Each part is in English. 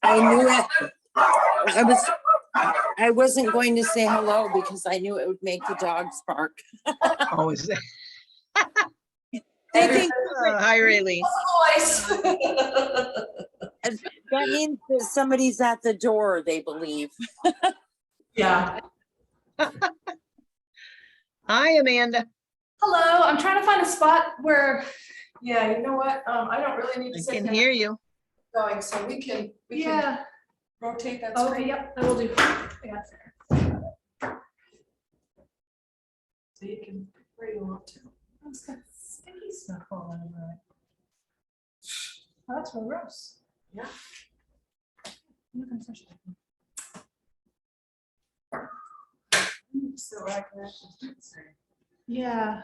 I knew it. I wasn't going to say hello because I knew it would make the dogs bark. Always. They think Hi, Rayleigh. that means that somebody's at the door, they believe. Yeah. Hi, Amanda. Hello, I'm trying to find a spot where, yeah, you know what? I don't really need I to sit can down hear you. going, so we can Yeah, rotate that okay, screen. yep, I will do. Yeah, So you can, where you want to. it's got sticky stuff all over it. Oh, that's real gross. Yeah. You can touch it. So I can actually screen. Yeah,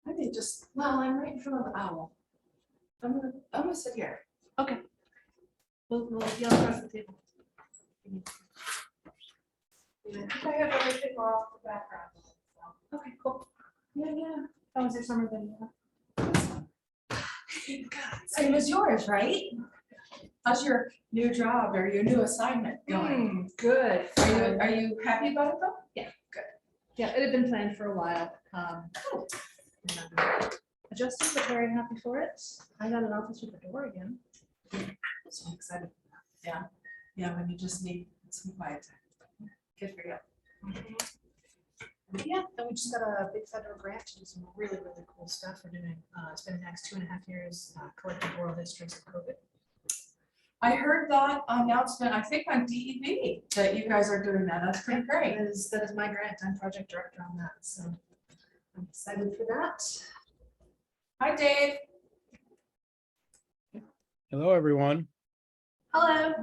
Maybe just, well, I'm right in front of the owl. I'm gonna sit here. okay. We'll yell across the table. I think I have everything off the background. Okay, cool. Yeah, yeah. How was your summer video? Same as yours, right? How's your new job or your new assignment going? Good. Are you happy about it though? Yeah, it had been planned for a while. Adjusted, but very happy for it. I got an office with a door again. So excited. Yeah, yeah, when you just need some quiet time. Good for you. Yeah, and we just got a big federal grant to do some really, really cool stuff. We're doing, it's been the next 2.5 years, collecting oral histories of COVID. I heard that announcement, I think on DEV, that you guys are doing that. That's pretty great. That is my grant. I'm project director on that, so I'm excited for that. Hi, Dave. Hello, everyone. Hello.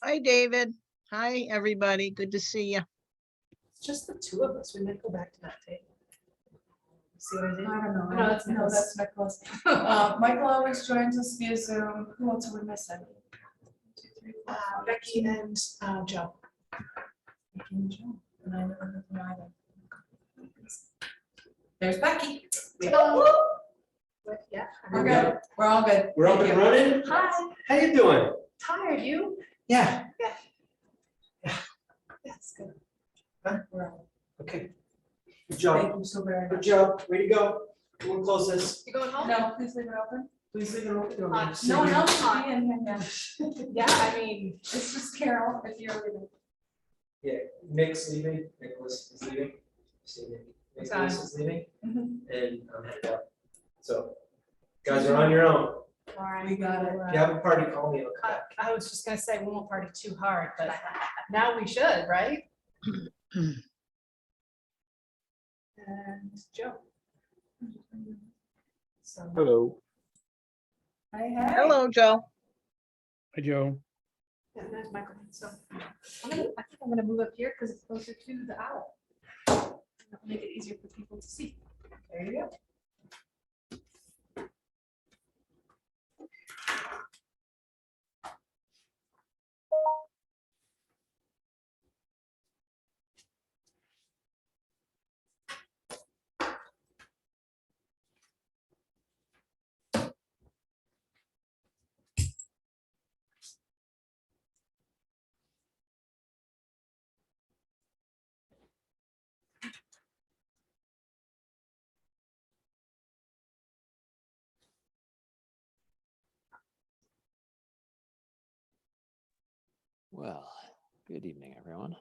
Hi, David. Hi, everybody. Good to see you. It's just the two of us. We might go back to that table. See what I did? I don't know. No, that's Nicholas. That's Nicholas. Michael always joins us via Zoom. Who else are we missing? 1, 2, 3, 4, 5, Becky and Joe. Becky and Joe. And I never heard from either. There's Becky. Yeah. We're good. We're all good. We're up Thank and you. running? Hi. How you doing? Tired, you? Yeah, That's good. We're all- okay. Good Thank job. you so very Good much. job. Way to go. We'll close this. You going home? No, please leave it open. Please leave it open. No one else should be in here now. Yeah, I mean, It's just Carol, if you're leaving. Yeah, Nick's leaving, Nicholas is leaving. See, Nicholas is leaving, Mhm. and I'm headed out. So, guys are on your own. all right. We got it. If you have a party, call me, I'll come back. I was just gonna say, we won't party too hard, but now we should, right? And Joe. So, Hello. Hi, hi. Hello, Joe. Hi, Joe. yeah, there's Michael. So I think I'm gonna move up here because it's closer to the owl. That'll make it easier for people to see. There you go. Well, good evening, everyone.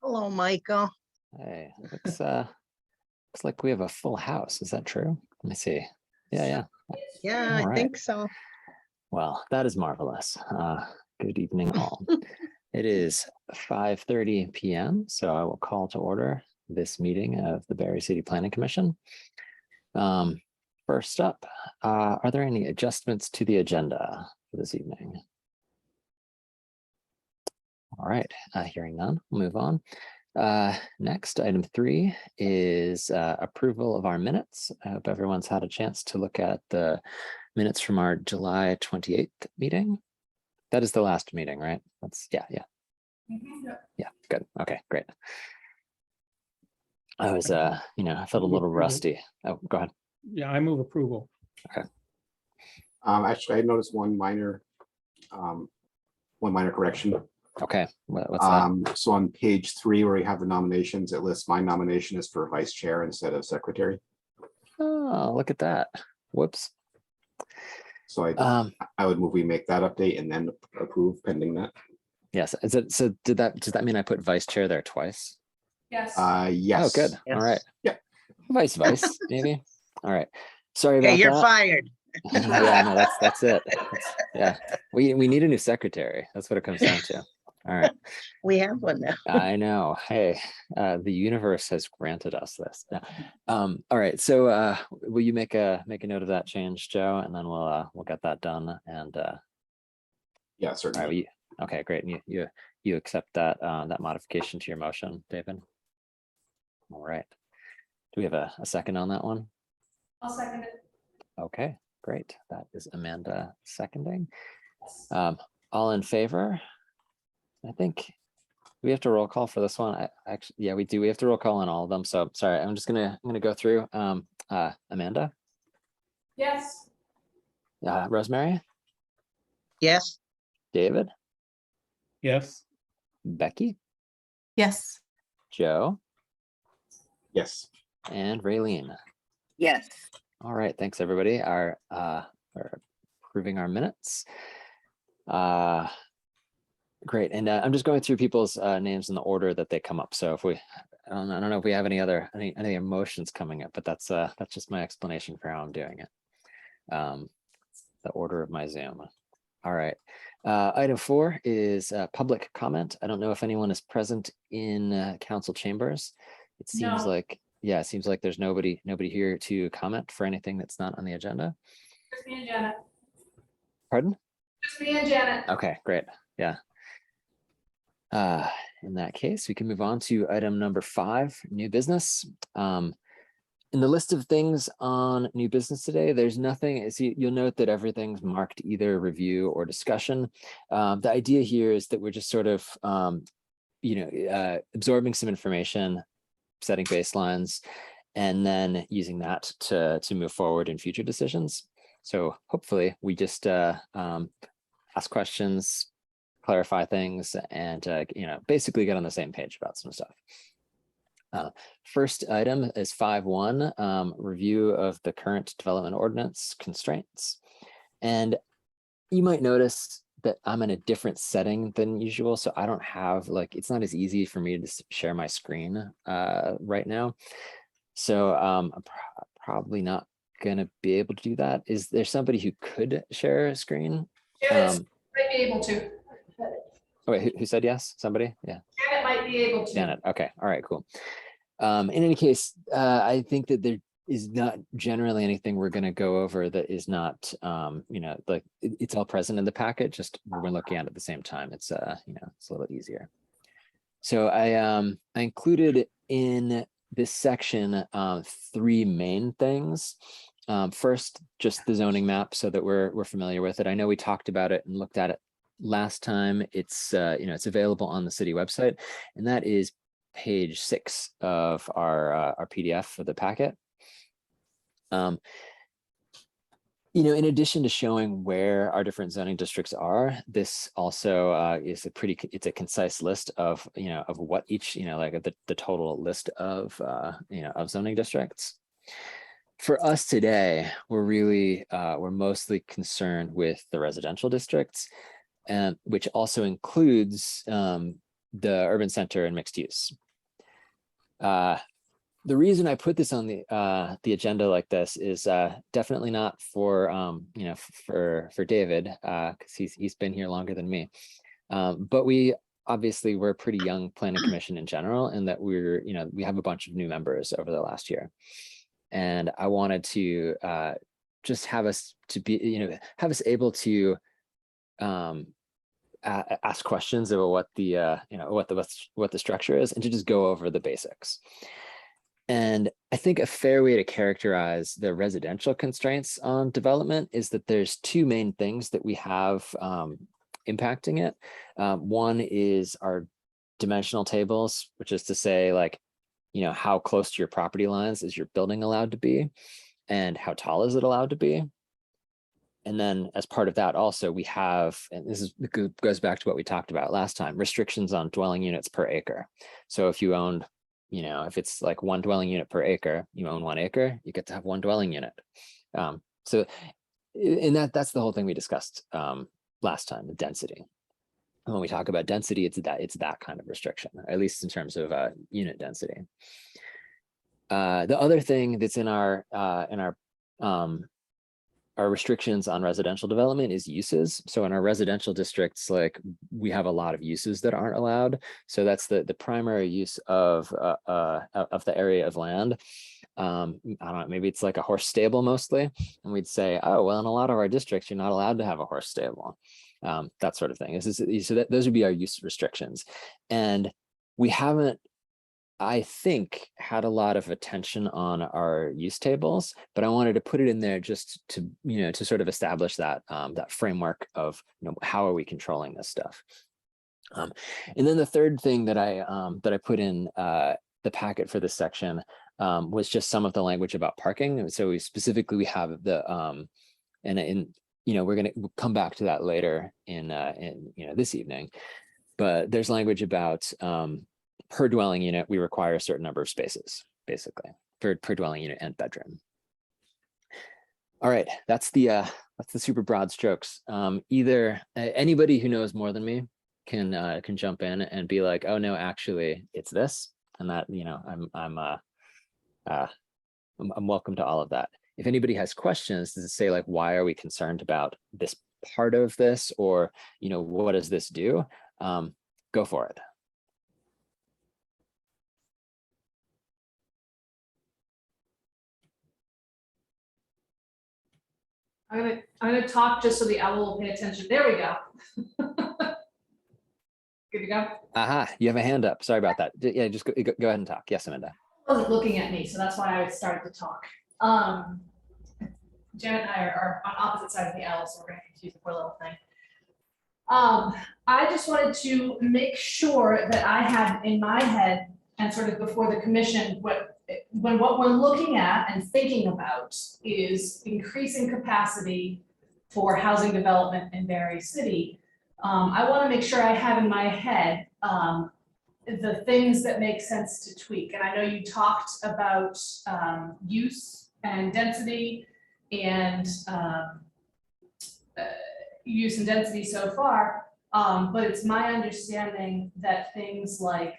Hello, Michael. Hey, looks like we have a full house. Is that true? Let me see. Yeah. Yeah, I All right. think so. Well, that is marvelous. Good evening, all. It is 5:30 p.m., so I will call to order this meeting of the Barre City Planning Commission. First up, are there any adjustments to the agenda for this evening? All right, hearing none, we'll move on. Next, item 3 is approval of our minutes. I hope everyone's had a chance to look at the minutes from our July 28th meeting. That is the last meeting, right? That's yeah. Yeah, good. Okay, great. I was, I felt a little rusty. Oh, go ahead. Yeah, I move approval. Actually, I noticed one minor correction. Okay, what's that? So on page 3, where we have the nominations, it lists my nomination is for vice chair instead of secretary. Oh, look at that. Whoops. So I would move we make that update and then approve pending that. Yes, is it, so does that mean I put vice chair there twice? Yes. Yes. Oh, good. All right. Yeah. Vice, maybe. All right. Sorry Okay, about you're that. fired. Yeah, no, that's it. Yeah, we need a new secretary. That's what it comes down to. All right. We have one now. I know. Hey, the universe has granted us this. Yeah. All right. So will you make a note of that change, Joe, and then we'll get that done. And Yeah, all certainly. right. Okay, great. And you accept that that modification to your motion, David? All right. Do we have a second on that one? I'll second it. Okay, great. That is Amanda seconding. All in favor? I think we have to roll call for this one. I actually, yeah, we do. We have to roll call on all of them. So sorry, I'm gonna go through. Amanda, Yes. Rosemary, Yes, David, Yes, Becky, Yes. Joe, Yes. and Raylene. Yes. All right, thanks everybody. Our approving our minutes. Great, and I'm just going through people's names in the order that they come up. So if we, I don't know if we have any emotions coming up, but that's just my explanation for how I'm doing it. The order of my Zoom. All right. Item 4 is public comment. I don't know if anyone is present in council chambers. It seems No. like, yeah, it seems like there's nobody here to comment for anything that's not on the agenda. Just me and Janet. Pardon? Just me and Janet. Okay, great. Yeah. In that case, we can move on to item number 5, new business. In the list of things on new business today, there's nothing, so you'll note that everything's marked either review or discussion. The idea here is that we're just sort of, absorbing some information, setting baselines, and then using that to move forward in future decisions. So hopefully we just ask questions, clarify things, and basically get on the same page about some stuff. First item is 5.1, review of the current development ordinance constraints. And you might notice that I'm in a different setting than usual, so I don't have it's not as easy for me to share my screen right now. So I'm probably not gonna be able to do that. Is there somebody who could share a screen? Janet might be able to. Oh, wait, who said yes? Somebody? Yeah. Janet might be able to. Janet. Okay. All right, cool. In any case, I think that there is not generally anything we're going to go over that is not, it's all present in the packet, just we're looking at it at the same time. It's, it's a little easier. So I included in this section 3 main things. First, just the zoning map so that we're familiar with it. I know we talked about it and looked at it last time. It's it's available on the city website, and that is page 6 of our PDF for the packet. In addition to showing where our different zoning districts are, this also is it's a concise list of of what each the total list of of zoning districts. For us today, we're mostly concerned with the residential districts, which also includes the urban center and mixed use. The reason I put this on the agenda like this is definitely not for for David, because he's been here longer than me, but we're a pretty young planning commission in general, and that we have a bunch of new members over the last year, and I wanted to just have us able to ask questions about what the what the structure is, and to just go over the basics. And I think a fair way to characterize the residential constraints on development is that there's 2 main things that we have impacting it. One is our dimensional tables, which is to say, how close to your property lines is your building allowed to be. and how tall is it allowed to be? And then as part of that also, we have, and goes back to what we talked about last time, restrictions on dwelling units per acre. So if you owned, if it's like 1 dwelling unit per acre, you own 1 acre, you get to have 1 dwelling unit. So and that's the whole thing we discussed last time, the density. And when we talk about density, it's that kind of restriction, at least in terms of unit density. The other thing that's in our restrictions on residential development is uses. So in our residential districts, like we have a lot of uses that aren't allowed. So that's the primary use of the area of land. I don't know, maybe it's like a horse stable mostly. And we'd say, oh, well, in a lot of our districts, you're not allowed to have a horse stable. That sort of thing. Those would be our use restrictions. And we haven't, I think, had a lot of attention on our use tables, but I wanted to put it in there just to, to sort of establish that that framework of, how are we controlling this stuff. And then the third thing that I put in the packet for this section was just some of the language about parking. So we have the we're going to come back to that later in this evening, but there's language about per dwelling unit, we require a certain number of spaces, basically, per dwelling unit and bedroom. All right, that's the super broad strokes. Either anybody who knows more than me can jump in and be like, oh no, actually it's this, and that, I'm welcome to all of that. If anybody has questions to say like, why are we concerned about this part of this, or what does this do? Go for it. I'm gonna talk just so the owl will pay attention. There we go. Good to go. Aha, you have a hand up. Sorry about that. Yeah, just go ahead and talk. Yes, Amanda. Wasn't looking at me, so that's why I started to talk. Janet and I are on opposite sides of the owl, so we're gonna confuse the poor little thing. I just wanted to make sure that I had in my head and sort of before the commission what we're looking at and thinking about is increasing capacity for housing development in Barre City. I want to make sure I have in my head the things that make sense to tweak. And I know you talked about use and density and use and density so far, but it's my understanding that things like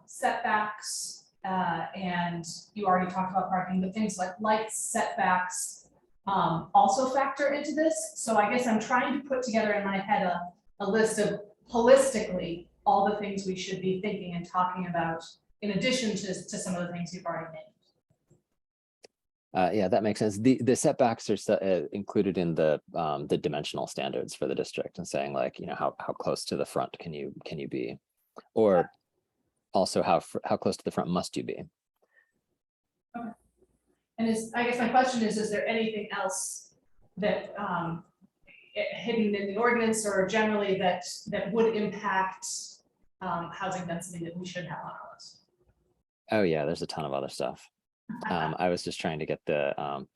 setbacks, and you already talked about parking, but things like light setbacks also factor into this. So I guess I'm trying to put together in my head a list of holistically all the things we should be thinking and talking about in addition to some of the things you've already named. Yeah, that makes sense. The setbacks are included in the dimensional standards for the district, and saying like, how close to the front can you be, or also how close to the front must you be. Okay. And I guess my question is there anything else that hidden in the ordinance or generally that would impact housing density that we should have on our list? Oh yeah, there's a ton of other stuff. I was just trying to get the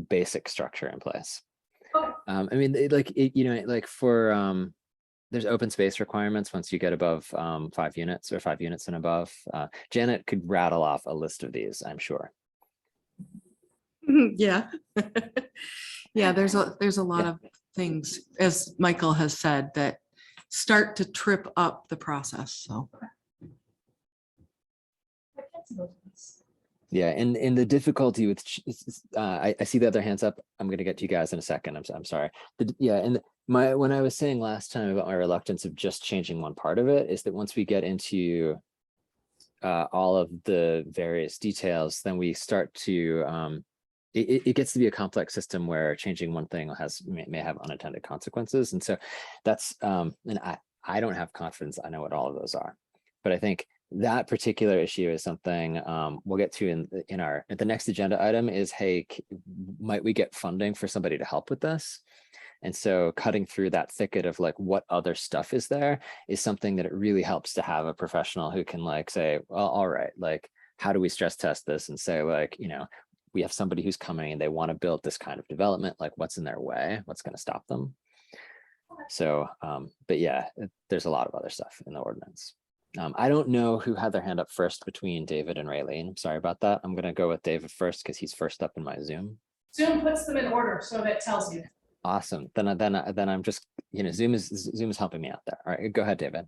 basic structure in place. Okay. I mean, for there's open space requirements once you get above 5 units or 5 units and above. Janet could rattle off a list of these, I'm sure. Yeah. Yeah, there's a lot of things, as Michael has said, that start to trip up the process. So yeah, and the difficulty with I see the other hands up. I'm going to get to you guys in a second. I'm sorry. When I was saying last time about my reluctance of just changing one part of it is that once we get into all of the various details, then we start to it gets to be a complex system where changing one thing may have unintended consequences. And so that's and I don't have confidence I know what all of those are, but I think that particular issue is something we'll get to in the next agenda item is, hey, might we get funding for somebody to help with this? And so cutting through that thicket of like what other stuff is there is something that it really helps to have a professional who can like say, well, all right, like how do we stress test this and say like, we have somebody who's coming and they want to build this kind of development, like what's in their way, what's going to stop them. So, but yeah, there's a lot of other stuff in the ordinance. I don't know who had their hand up first between David and Raylene. Sorry about that. I'm going to go with David first because he's first up in my Zoom. Zoom puts them in order, so that tells you. Awesome. Then I'm just, Zoom is helping me out there. All right, go ahead, David.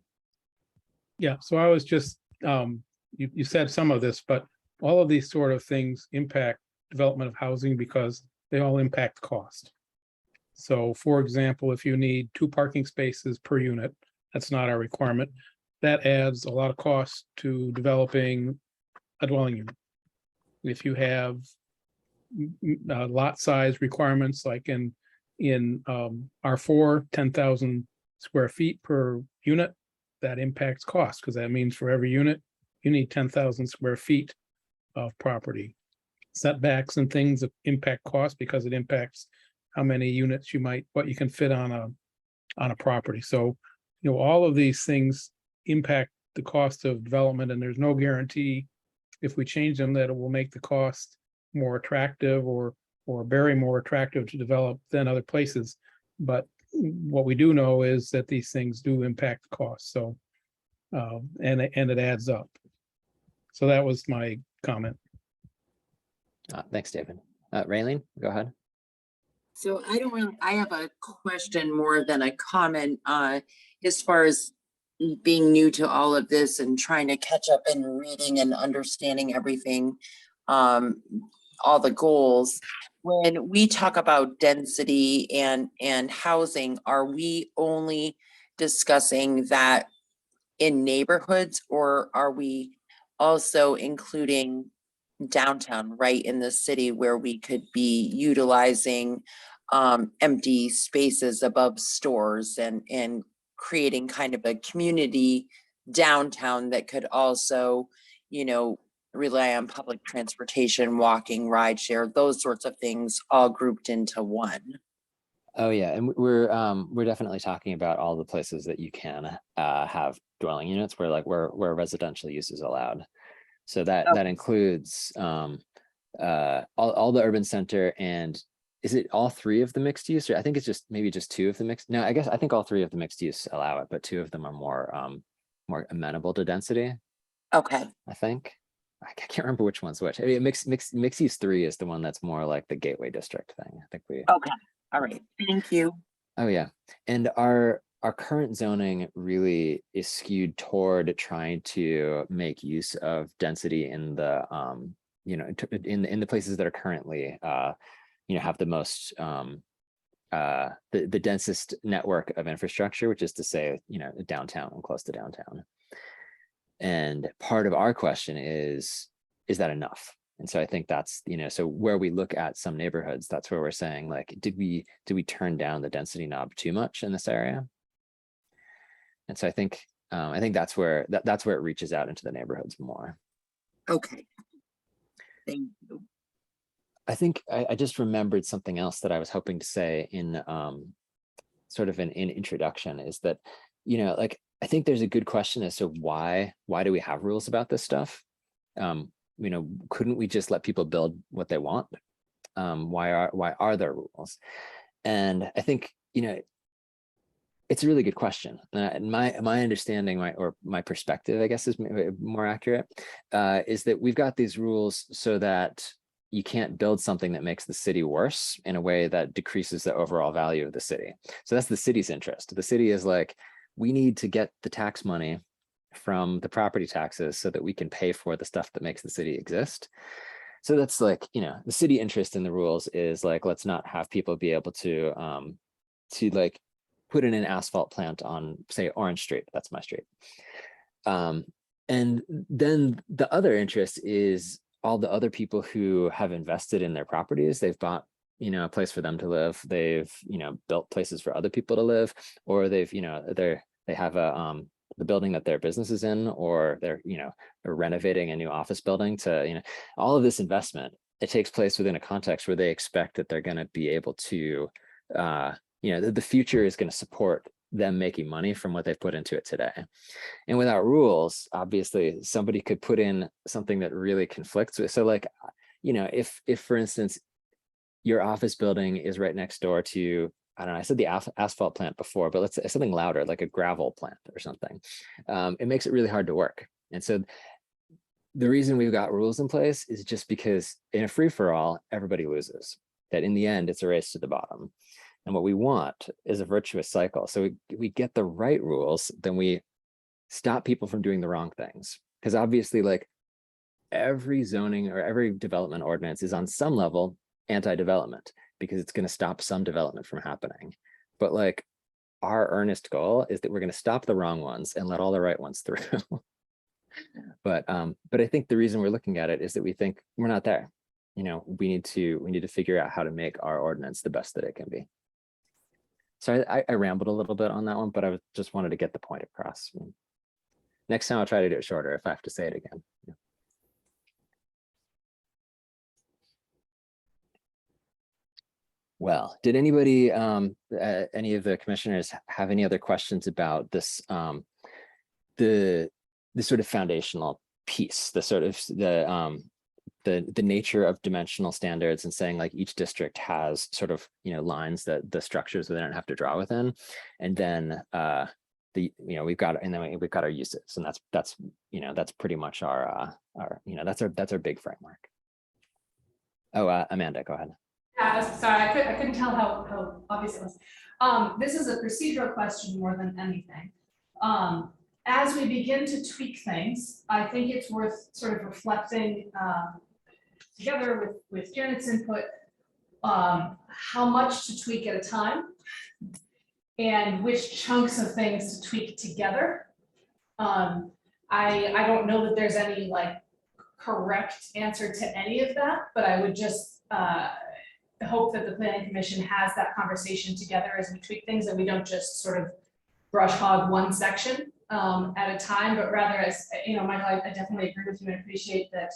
Yeah, so I was just, you said some of this, but all of these sort of things impact development of housing because they all impact cost. So for example, if you need 2 parking spaces per unit, that's not our requirement. That adds a lot of cost to developing a dwelling unit. If you have lot size requirements like in R4, 10,000 square feet per unit, that impacts cost because that means for every unit, you need 10,000 square feet of property. Setbacks and things that impact cost because it impacts how many units what you can fit on a property. So, all of these things impact the cost of development, and there's no guarantee if we change them that it will make the cost more attractive or very more attractive to develop than other places. But what we do know is that these things do impact the cost. So, and it adds up. So that was my comment. Thanks, David. Raylene, go ahead. So I have a question more than a comment, as far as being new to all of this and trying to catch up and reading and understanding everything, all the goals. When we talk about density and housing, are we only discussing that in neighborhoods, or are we also including downtown, right in the city, where we could be utilizing empty spaces above stores and creating kind of a community downtown that could also, rely on public transportation, walking, rideshare, those sorts of things all grouped into one? Oh yeah, and we're definitely talking about all the places that you can have dwelling units where residential use is allowed. So that includes all the urban center, and is it all 3 of the mixed use? Or I think it's maybe just 2 of the mixed. No, I think all 3 of the mixed use allow it, but 2 of them are more amenable to density. Okay. I think. I can't remember which one's which. I mean, mixed use 3 is the one that's more like the gateway district thing. I think Okay. All right. Thank you. Oh yeah, and our current zoning really is skewed toward trying to make use of density in the in the places that are currently have the most the densest network of infrastructure, which is to say downtown and close to downtown. And part of our question is that enough? And so I think that's, so where we look at some neighborhoods, that's where we're saying, like, did we turn down the density knob too much in this area? And so I think that's where it reaches out into the neighborhoods more. Okay. Thank you. I think I just remembered something else that I was hoping to say in sort of an introduction, is that, I think there's a good question as to why do we have rules about this stuff? Couldn't we just let people build what they want? Why are there rules? And I think, it's a really good question. My understanding, my perspective, I guess, is more accurate, is that we've got these rules so that you can't build something that makes the city worse in a way that decreases the overall value of the city. So that's the city's interest. The city is like, we need to get the tax money from the property taxes so that we can pay for the stuff that makes the city exist. So that's like, the city interest in the rules is like, let's not have people be able to like put in an asphalt plant on, say, Orange Street. That's my street. And then the other interest is all the other people who have invested in their properties. They've bought, a place for them to live. They've, built places for other people to live, or they've, they have the building that their business is in, or they're renovating a new office building to, all of this investment, it takes place within a context where they expect that they're going to be able to, the future is going to support them making money from what they've put into it today. And without rules, obviously somebody could put in something that really conflicts with, so like, you know, if for instance, your office building is right next door to, I don't know, I said the asphalt plant before, but let's say something louder, like a gravel plant or something. It makes it really hard to work. And so the reason we've got rules in place is just because in a free-for-all, everybody loses. That in the end, it's a race to the bottom. And what we want is a virtuous cycle. So we get the right rules, then we stop people from doing the wrong things. Because obviously, like, every zoning or every development ordinance is on some level anti-development, because it's going to stop some development from happening. But like, our earnest goal is that we're going to stop the wrong ones and let all the right ones through. But I think the reason we're looking at it is that we think we're not there. You know, we need to figure out how to make our ordinance the best that it can be. So I rambled a little bit on that one, but I just wanted to get the point across. Next time I'll try to do it shorter if I have to say it again. Well, did anybody, any of the commissioners have any other questions about this, the sort of foundational piece, the sort of the nature of dimensional standards, and saying like each district has sort of, you know, lines that the structures that they don't have to draw within, and then we've got our uses, and that's you know, that's pretty much our you know, that's our big framework. Oh, Amanda, go ahead. Sorry, I couldn't tell how obvious it was. This is a procedural question more than anything. As we begin to tweak things, I think it's worth sort of reflecting together with Janet's input, how much to tweak at a time and which chunks of things to tweak together. I don't know that there's any like correct answer to any of that, but I would just hope that the planning commission has that conversation together as we tweak things, and we don't just sort of brush hog one section at a time, but rather, as you know, Michael, I definitely agree with you and appreciate that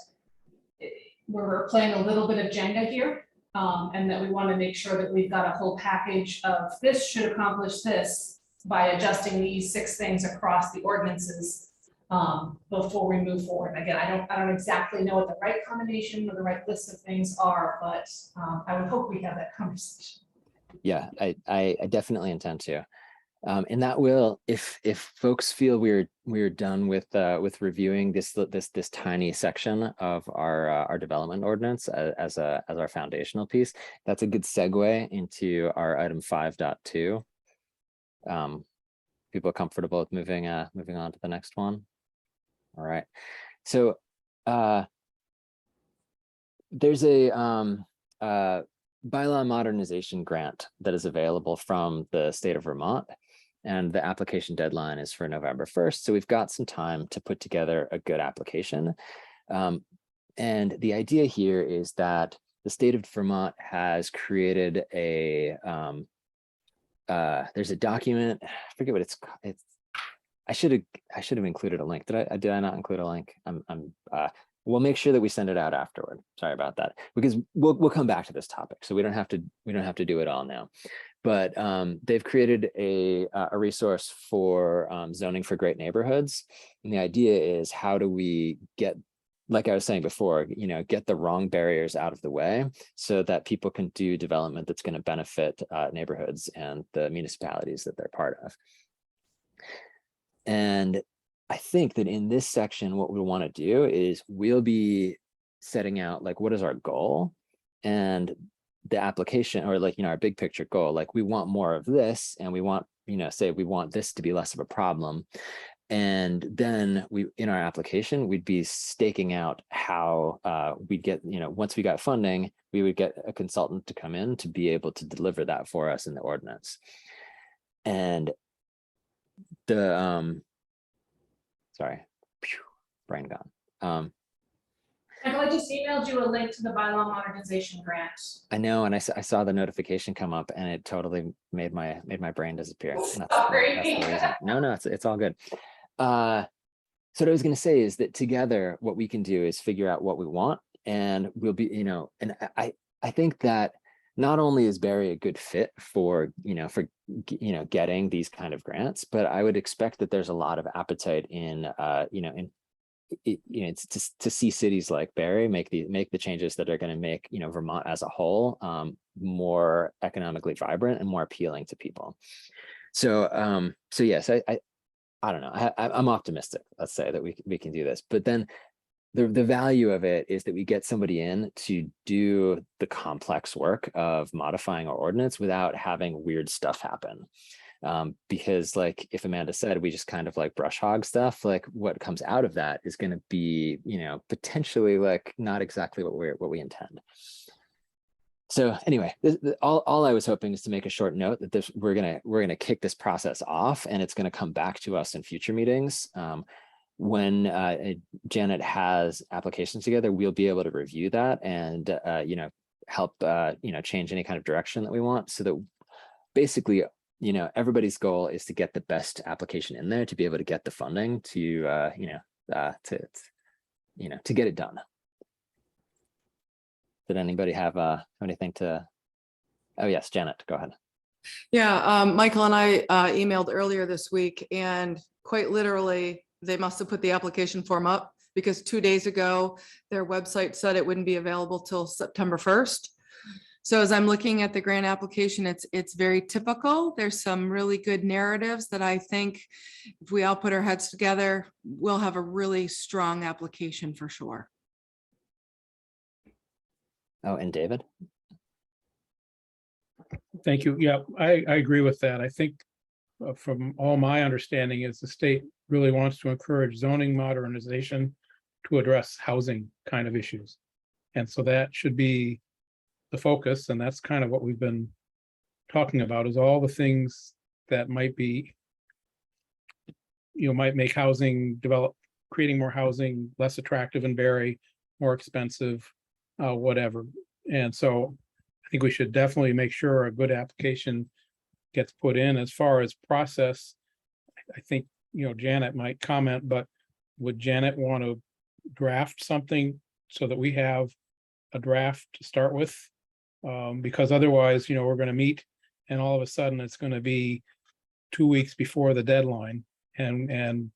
we're playing a little bit of Jenga here, and that we want to make sure that we've got a whole package of this should accomplish this by adjusting these 6 things across the ordinances before we move forward. Again, I don't exactly know what the right combination or the right list of things are, but I would hope we have that conversation. Yeah, I definitely intend to. And that will, if folks feel we're done with reviewing this tiny section of our development ordinance as our foundational piece, that's a good segue into our item 5.2. People are comfortable with moving on to the next one. All right. So there's a bylaw modernization grant that is available from the state of Vermont, and the application deadline is for November 1st. So we've got some time to put together a good application. And the idea here is that the state of Vermont has created a, there's a document, I forget what it's I should have included a link. Did I not include a link? We'll make sure that we send it out afterward. Sorry about that, because we'll come back to this topic, so we don't have to do it all now. But they've created a resource for zoning for great neighborhoods, and the idea is, how do we get, like I was saying before, you know, get the wrong barriers out of the way so that people can do development that's going to benefit neighborhoods and the municipalities that they're part of. And I think that in this section, what we want to do is we'll be setting out like, what is our goal, and the application, or like, you know, our big picture goal, like we want more of this, and we want, you know, say we want this to be less of a problem. And then in our application, we'd be staking out how we'd get, you know, once we got funding, we would get a consultant to come in to be able to deliver that for us in the ordinance. And the, sorry, brain gone. Michael, I just emailed you a link to the bylaw modernization grant. I know, and I saw the notification come up, and it totally made my brain disappear. Sorry. That's the reason. No, it's all good. So what I was going to say is that together, what we can do is figure out what we want, and we'll be, you know, and I think that not only is Barry a good fit for getting these kind of grants, but I would expect that there's a lot of appetite in it's to see cities like Barrie make the changes that are going to make, Vermont as a whole more economically vibrant and more appealing to people. So yes, I don't know. I'm optimistic, let's say, that we can do this. But then the value of it is that we get somebody in to do the complex work of modifying our ordinance without having weird stuff happen. Because like if Amanda said, we just kind of like brush hog stuff, like what comes out of that is going to be, potentially like not exactly what we intend. So anyway, all I was hoping is to make a short note that we're gonna kick this process off, and it's gonna come back to us in future meetings. When Janet has applications together, we'll be able to review that and help change any kind of direction that we want, so that basically everybody's goal is to get the best application in there to be able to get the funding to get it done. Did anybody have anything to? Oh yes, Janet, go ahead. Yeah, Michael and I emailed earlier this week, and quite literally, they must have put the application form up because 2 days ago, their website said it wouldn't be available till September 1st. So as I'm looking at the grant application, it's very typical. There's some really good narratives that I think if we all put our heads together, we'll have a really strong application for sure. Oh, and David? Thank you. Yeah, I agree with that. I think from all my understanding is the state really wants to encourage zoning modernization to address housing kind of issues. And so that should be the focus. And that's kind of what we've been talking about, is all the things that might be, might make housing creating more housing less attractive in Barrie, more expensive, whatever. And so I think we should definitely make sure a good application gets put in. As far as process, I think, Janet might comment, but would Janet want to draft something so that we have a draft to start with? Because otherwise, we're going to meet and all of a sudden it's going to be 2 weeks before the deadline, and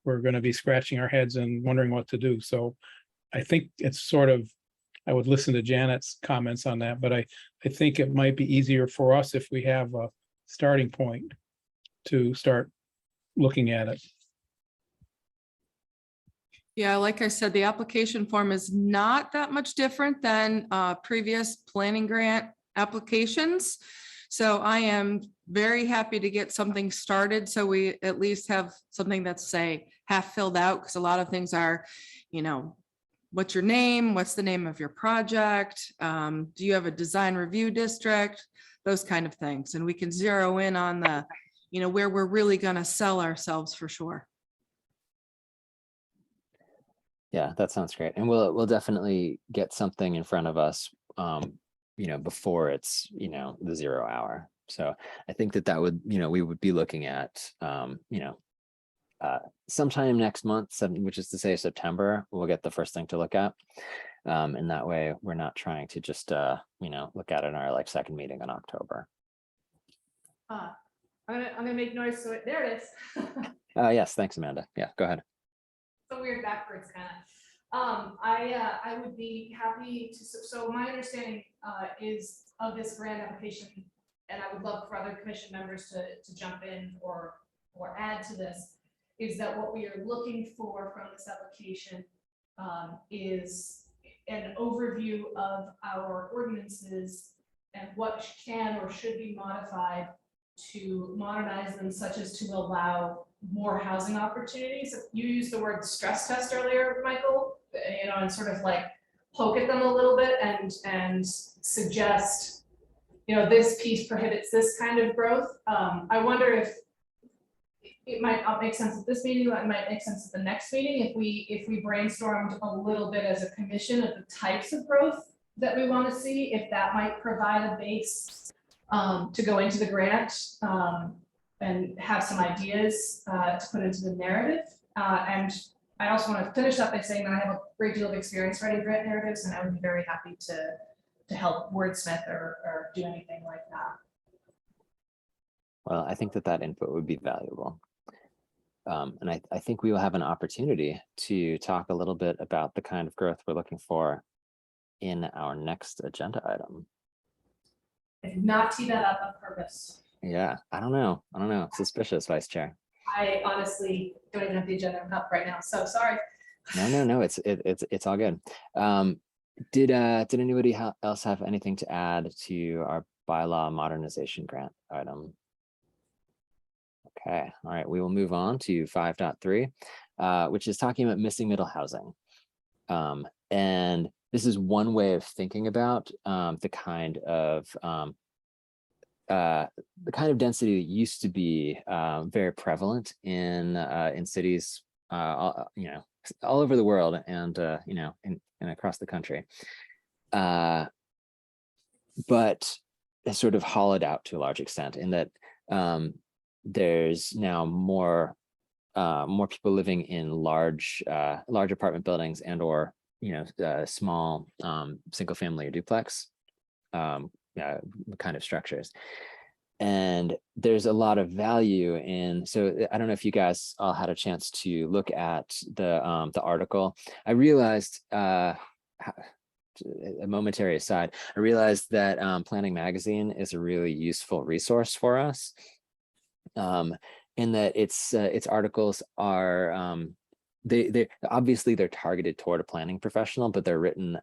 we're going to be scratching our heads and wondering what to do. So I think it's sort of, I would listen to Janet's comments on that, but I think it might be easier for us if we have a starting point to start looking at it. Yeah, like I said, the application form is not that much different than previous planning grant applications. So I am very happy to get something started, so we at least have something that's, say, half filled out, because a lot of things are, what's your name? What's the name of your project? Do you have a design review district? Those kind of things. And we can zero in on the, where we're really going to sell ourselves for sure. Yeah, that sounds great. And we'll definitely get something in front of us, before it's, the 0 hour. So I think that would, we would be looking at, sometime next month, which is to say September, we'll get the first thing to look at. And that way we're not trying to just, look at it in our second meeting in October. I'm gonna make noise, so there it is. Yes, thanks, Amanda. Yeah, go ahead. So weird backwards kind of. I would be happy to, so my understanding is of this grant application, and I would love for other commission members to jump in or add to this, is that what we are looking for from this application is an overview of our ordinances and what can or should be modified to modernize them, such as to allow more housing opportunities. You used the word stress test earlier, Michael, and sort of poke at them a little bit and suggest, this piece prohibits this kind of growth. I wonder if it might not make sense at this meeting, it might make sense at the next meeting, if we brainstormed a little bit as a commission of the types of growth that we want to see, if that might provide a base to go into the grant and have some ideas to put into the narrative. And I also want to finish up by saying that I have a great deal of experience writing grant narratives, and I would be very happy to help wordsmith or do anything like that. Well, I think that input would be valuable. And I think we will have an opportunity to talk a little bit about the kind of growth we're looking for in our next agenda item. I did not tee that up on purpose. Yeah, I don't know. Suspicious, Vice Chair. I honestly don't even have the agenda up right now, so sorry. No, it's all good. Did anybody else have anything to add to our bylaw modernization grant item? Okay, all right, we will move on to 5.3, which is talking about missing middle housing. And this is one way of thinking about the kind of density that used to be very prevalent in cities, all over the world, and and across the country, but it's sort of hollowed out to a large extent in that there's now more people living in large apartment buildings and or small single family or duplex kind of structures. And there's a lot of value in, so I don't know if you guys all had a chance to look at the article. I realized, a momentary aside, I realized that Planning Magazine is a really useful resource for us, in that its articles are, they obviously they're targeted toward a planning professional, but they're written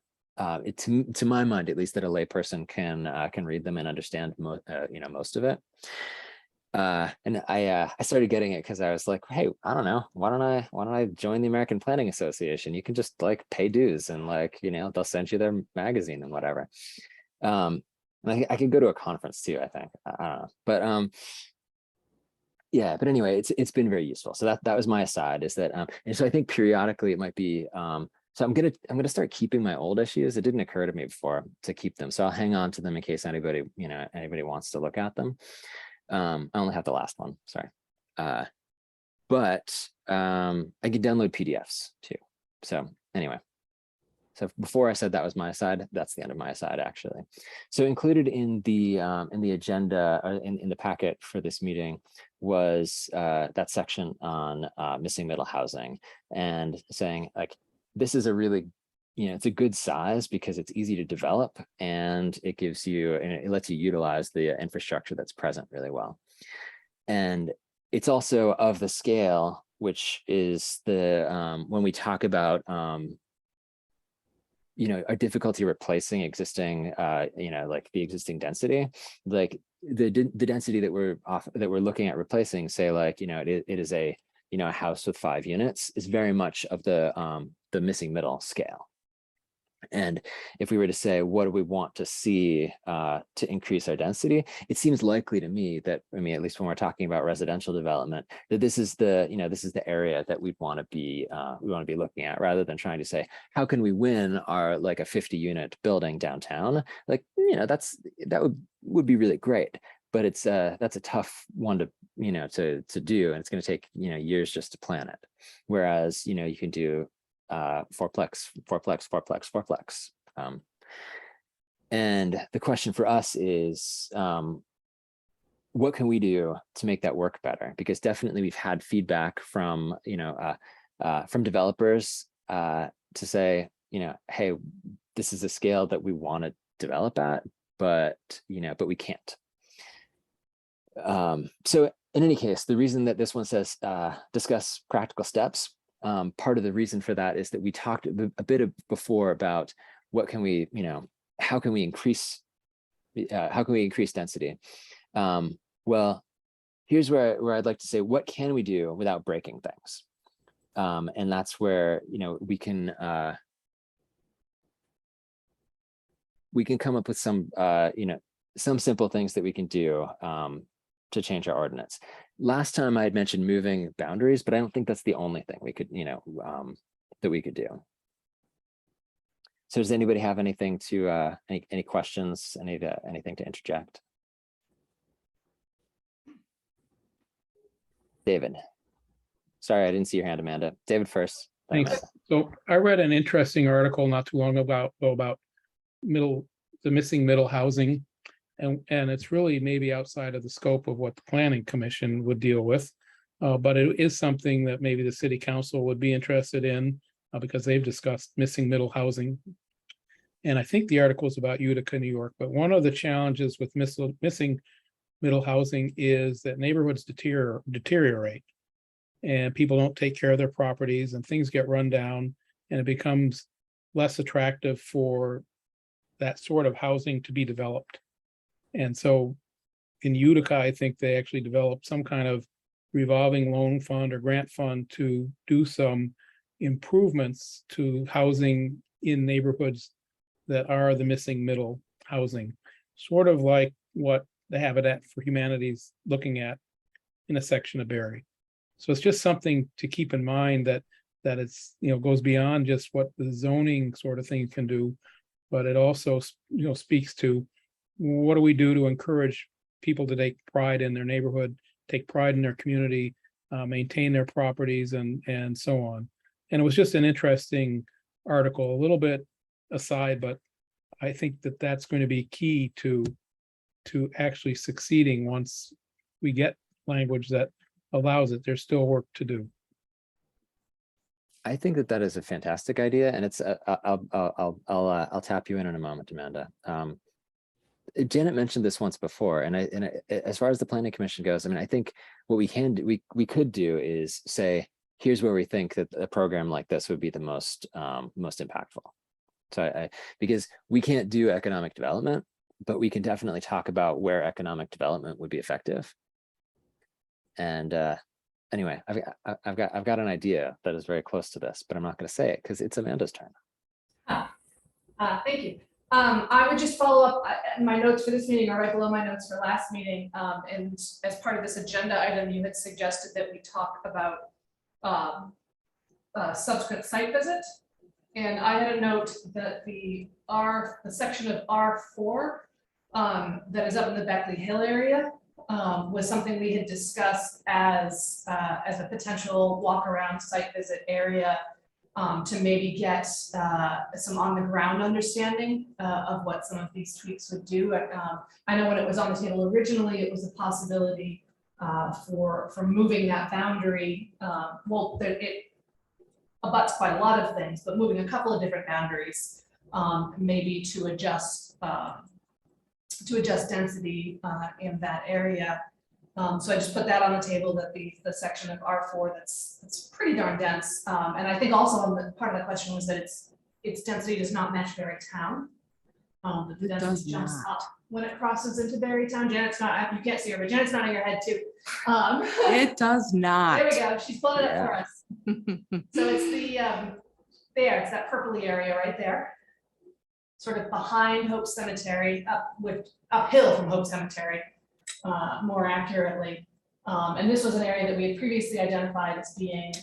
to my mind, at least, that a layperson can read them and understand most of it. And I started getting it because I was like, hey, I don't know, why don't I join the American Planning Association? You can just like pay dues and they'll send you their magazine and whatever. And I could go to a conference too, I think. I don't know, but yeah, but anyway, it's been very useful. So that was my aside, is that and so I think periodically it might be so I'm gonna start keeping my old issues. It didn't occur to me before to keep them, so I'll hang on to them in case anybody wants to look at them. I only have the last one, sorry, but I could download PDFs too. So anyway, so before I said that was my aside, that's the end of my aside actually. So included in the agenda, in the packet for this meeting, was that section on missing middle housing, and saying like, this is a really, it's a good size because it's easy to develop, and it gives you, and it lets you utilize the infrastructure that's present really well. And it's also of the scale, which is the, when we talk about, our difficulty replacing existing, like the existing density, like the density that we're looking at replacing, say like, it is a, a house with 5 units, is very much of the missing middle scale. And if we were to say, what do we want to see to increase our density? It seems likely to me that, at least when we're talking about residential development, that this is the, this is the area that we'd want to be, looking at, rather than trying to say, how can we win our like a 50-unit building downtown? Like, that would be really great, but it's that's a tough one to to do, and it's going to take years just to plan it. Whereas you can do fourplex. And the question for us is, what can we do to make that work better? Because definitely we've had feedback from developers to say, hey, this is a scale that we want to develop at, but we can't. So in any case, the reason that this one says discuss practical steps, part of the reason for that is that we talked a bit before about what can we, how can we increase density? Well, here's where I'd like to say, what can we do without breaking things? And that's where, we can come up with some, some simple things that we can do to change our ordinance. Last time I had mentioned moving boundaries, but I don't think that's the only thing we could, that we could do. So does anybody have anything to, any questions, anything to interject? David. Sorry, I didn't see your hand, Amanda. David first. Thanks. So I read an interesting article not too long ago about the missing middle housing. And it's really maybe outside of the scope of what the Planning Commission would deal with. But it is something that maybe the city council would be interested in, because they've discussed missing middle housing. And I think the article is about Utica, New York, but one of the challenges with missing middle housing is that neighborhoods deteriorate. And people don't take care of their properties and things get run down, and it becomes less attractive for that sort of housing to be developed. And so in Utica, I think they actually developed some kind of revolving loan fund or grant fund to do some improvements to housing in neighborhoods that are the missing middle housing, sort of like what the Habitat for Humanity is looking at in a section of Barry. So it's just something to keep in mind that it's, goes beyond just what the zoning sort of thing can do, but it also, speaks to what do we do to encourage people to take pride in their neighborhood, take pride in their community, maintain their properties, and so on. And it was just an interesting article, a little bit aside, but I think that that's going to be key to actually succeeding once we get language that allows it. There's still work to do. I think that is a fantastic idea, and it's I'll tap you in a moment, Amanda. Janet mentioned this once before, and as far as the Planning Commission goes, I mean, I think what we can do, we could do is say, here's where we think that a program like this would be the most impactful. So because we can't do economic development, but we can definitely talk about where economic development would be effective. And anyway, I've got an idea that is very close to this, but I'm not going to say it because it's Amanda's turn. Thank you. I would just follow up. My notes for this meeting are right below my notes for last meeting. And as part of this agenda item, you had suggested that we talk about subsequent site visit. And I had a note that the section of R4 that is up in the Beckley Hill area was something we had discussed as a potential walk around site visit area to maybe get some on the ground understanding of what some of these tweaks would do. I know when it was on the table originally, it was a possibility for moving that boundary. Well, it abuts quite a lot of things, but moving a couple of different boundaries, maybe to adjust density in that area. So I just put that on the table, that the section of R4 that's pretty darn dense. And I think also on the part of the question was that its density does not match Barry Town. The It does density jumps not. up when it crosses into Barry Town. Janet's not, you can't see her, but Janet's not on your head too. It does not. There we go. She's pulling it up for us. So it's it's that purpley area right there, sort of behind Hope Cemetery, uphill from Hope Cemetery, more accurately. And this was an area that we had previously identified as being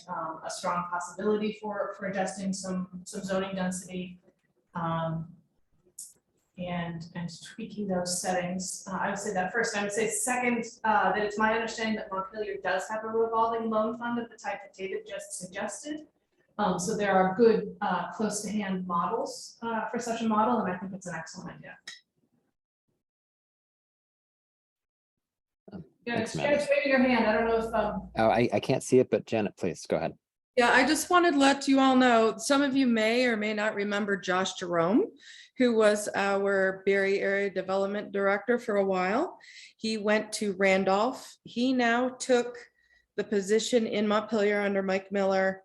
a strong possibility for adjusting some zoning density and tweaking those settings. I would say that first. I would say second, that it's my understanding that Montpelier does have a revolving loan fund of the type that David just suggested. So there are good close to hand models for such a model, and I think it's an excellent idea. Thanks, Janet's waving her hand. I don't know if Oh, I can't see it, but Janet, please go ahead. Yeah, I just wanted to let you all know, some of you may or may not remember Josh Jerome, who was our Barry Area Development Director for a while. He went to Randolph. He now took the position in Montpelier under Mike Miller,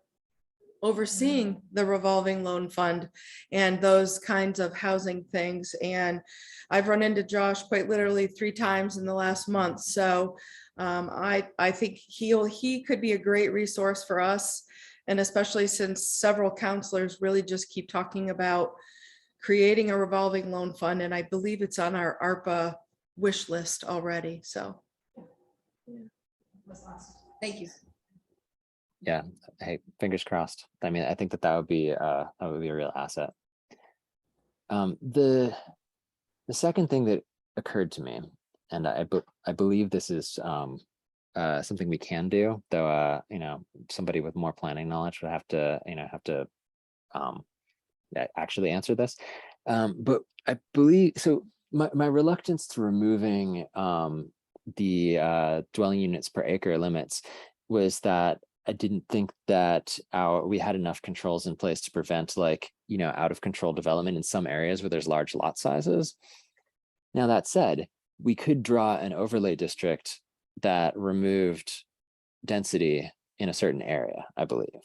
overseeing the revolving loan fund and those kinds of housing things. And I've run into Josh quite literally 3 times in the last month. So I think he could be a great resource for us. And especially since several counselors really just keep talking about creating a revolving loan fund. And I believe it's on our ARPA wish list already. So. Thank you. Yeah, hey, fingers crossed. I mean, I think that would be a real asset. The second thing that occurred to me, and I believe this is something we can do, though somebody with more planning knowledge would have to actually answer this. But I believe so. My reluctance to removing the dwelling units per acre limits was that I didn't think that we had enough controls in place to prevent like, out of control development in some areas where there's large lot sizes. Now, that said, we could draw an overlay district that removed density in a certain area, I believe.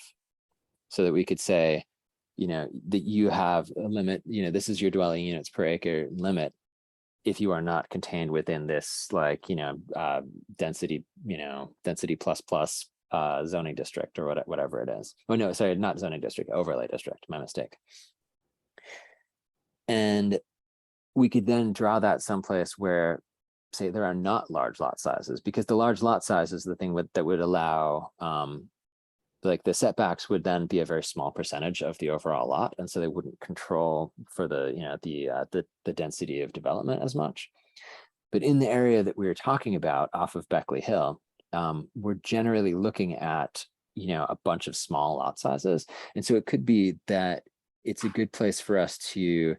So that we could say, that you have a limit, this is your dwelling units per acre limit if you are not contained within this like, density, density plus zoning district or whatever it is. Oh, no, sorry, not zoning district, overlay district, my mistake. And we could then draw that someplace where, say, there are not large lot sizes, because the large lot size is the thing that would allow, like the setbacks would then be a very small percentage of the overall lot, and so they wouldn't control for the the density of development as much. But in the area that we were talking about off of Beckley Hill, we're generally looking at a bunch of small lot sizes, and so it could be that it's a good place for us to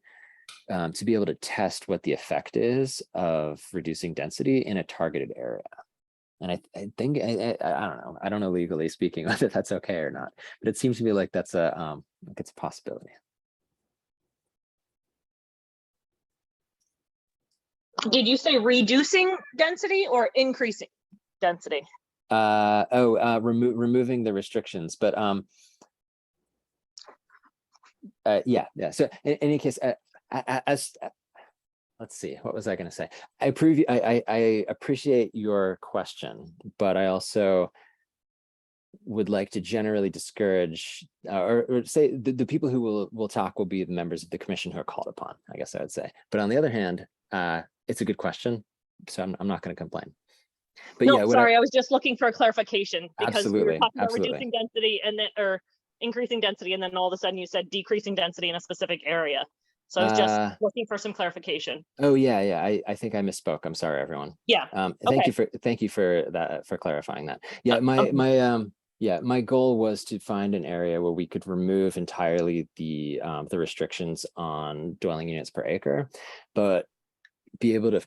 be able to test what the effect is of reducing density in a targeted area. And I think I don't know legally speaking whether that's okay or not, but it seems to me like it's a possibility. Did you say reducing density or increasing density? Removing the restrictions, but yeah. So in any case, let's see, what was I going to say? I appreciate your question, but I also would like to generally discourage or say the people who will talk will be the members of the commission who are called upon, I guess I would say. But on the other hand, it's a good question, so I'm not going to complain. But no, yeah, sorry, I was just looking for a clarification because we were absolutely, talking about absolutely. reducing density and then or increasing density, and then all of a sudden you said decreasing density in a specific area. So I was just looking for some clarification. Oh yeah. I think I misspoke. I'm sorry, everyone. Yeah. Thank you for that, for clarifying that. Yeah, my goal was to find an area where we could remove entirely the restrictions on dwelling units per acre, but be able to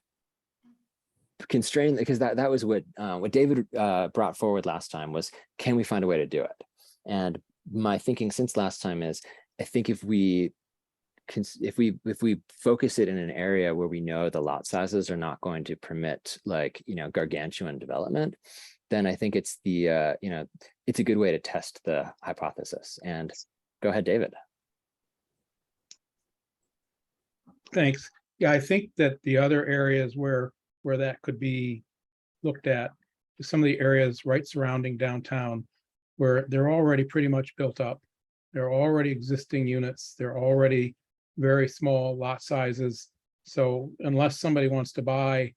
constrain, because that was what David brought forward last time was, can we find a way to do it? And my thinking since last time is, I think if we focus it in an area where we know the lot sizes are not going to permit like gargantuan development, then I think it's it's a good way to test the hypothesis. And go ahead, David. Thanks. Yeah, I think that the other areas where that could be looked at, some of the areas right surrounding downtown where they're already pretty much built up. They're already existing units. They're already very small lot sizes. So unless somebody wants to buy,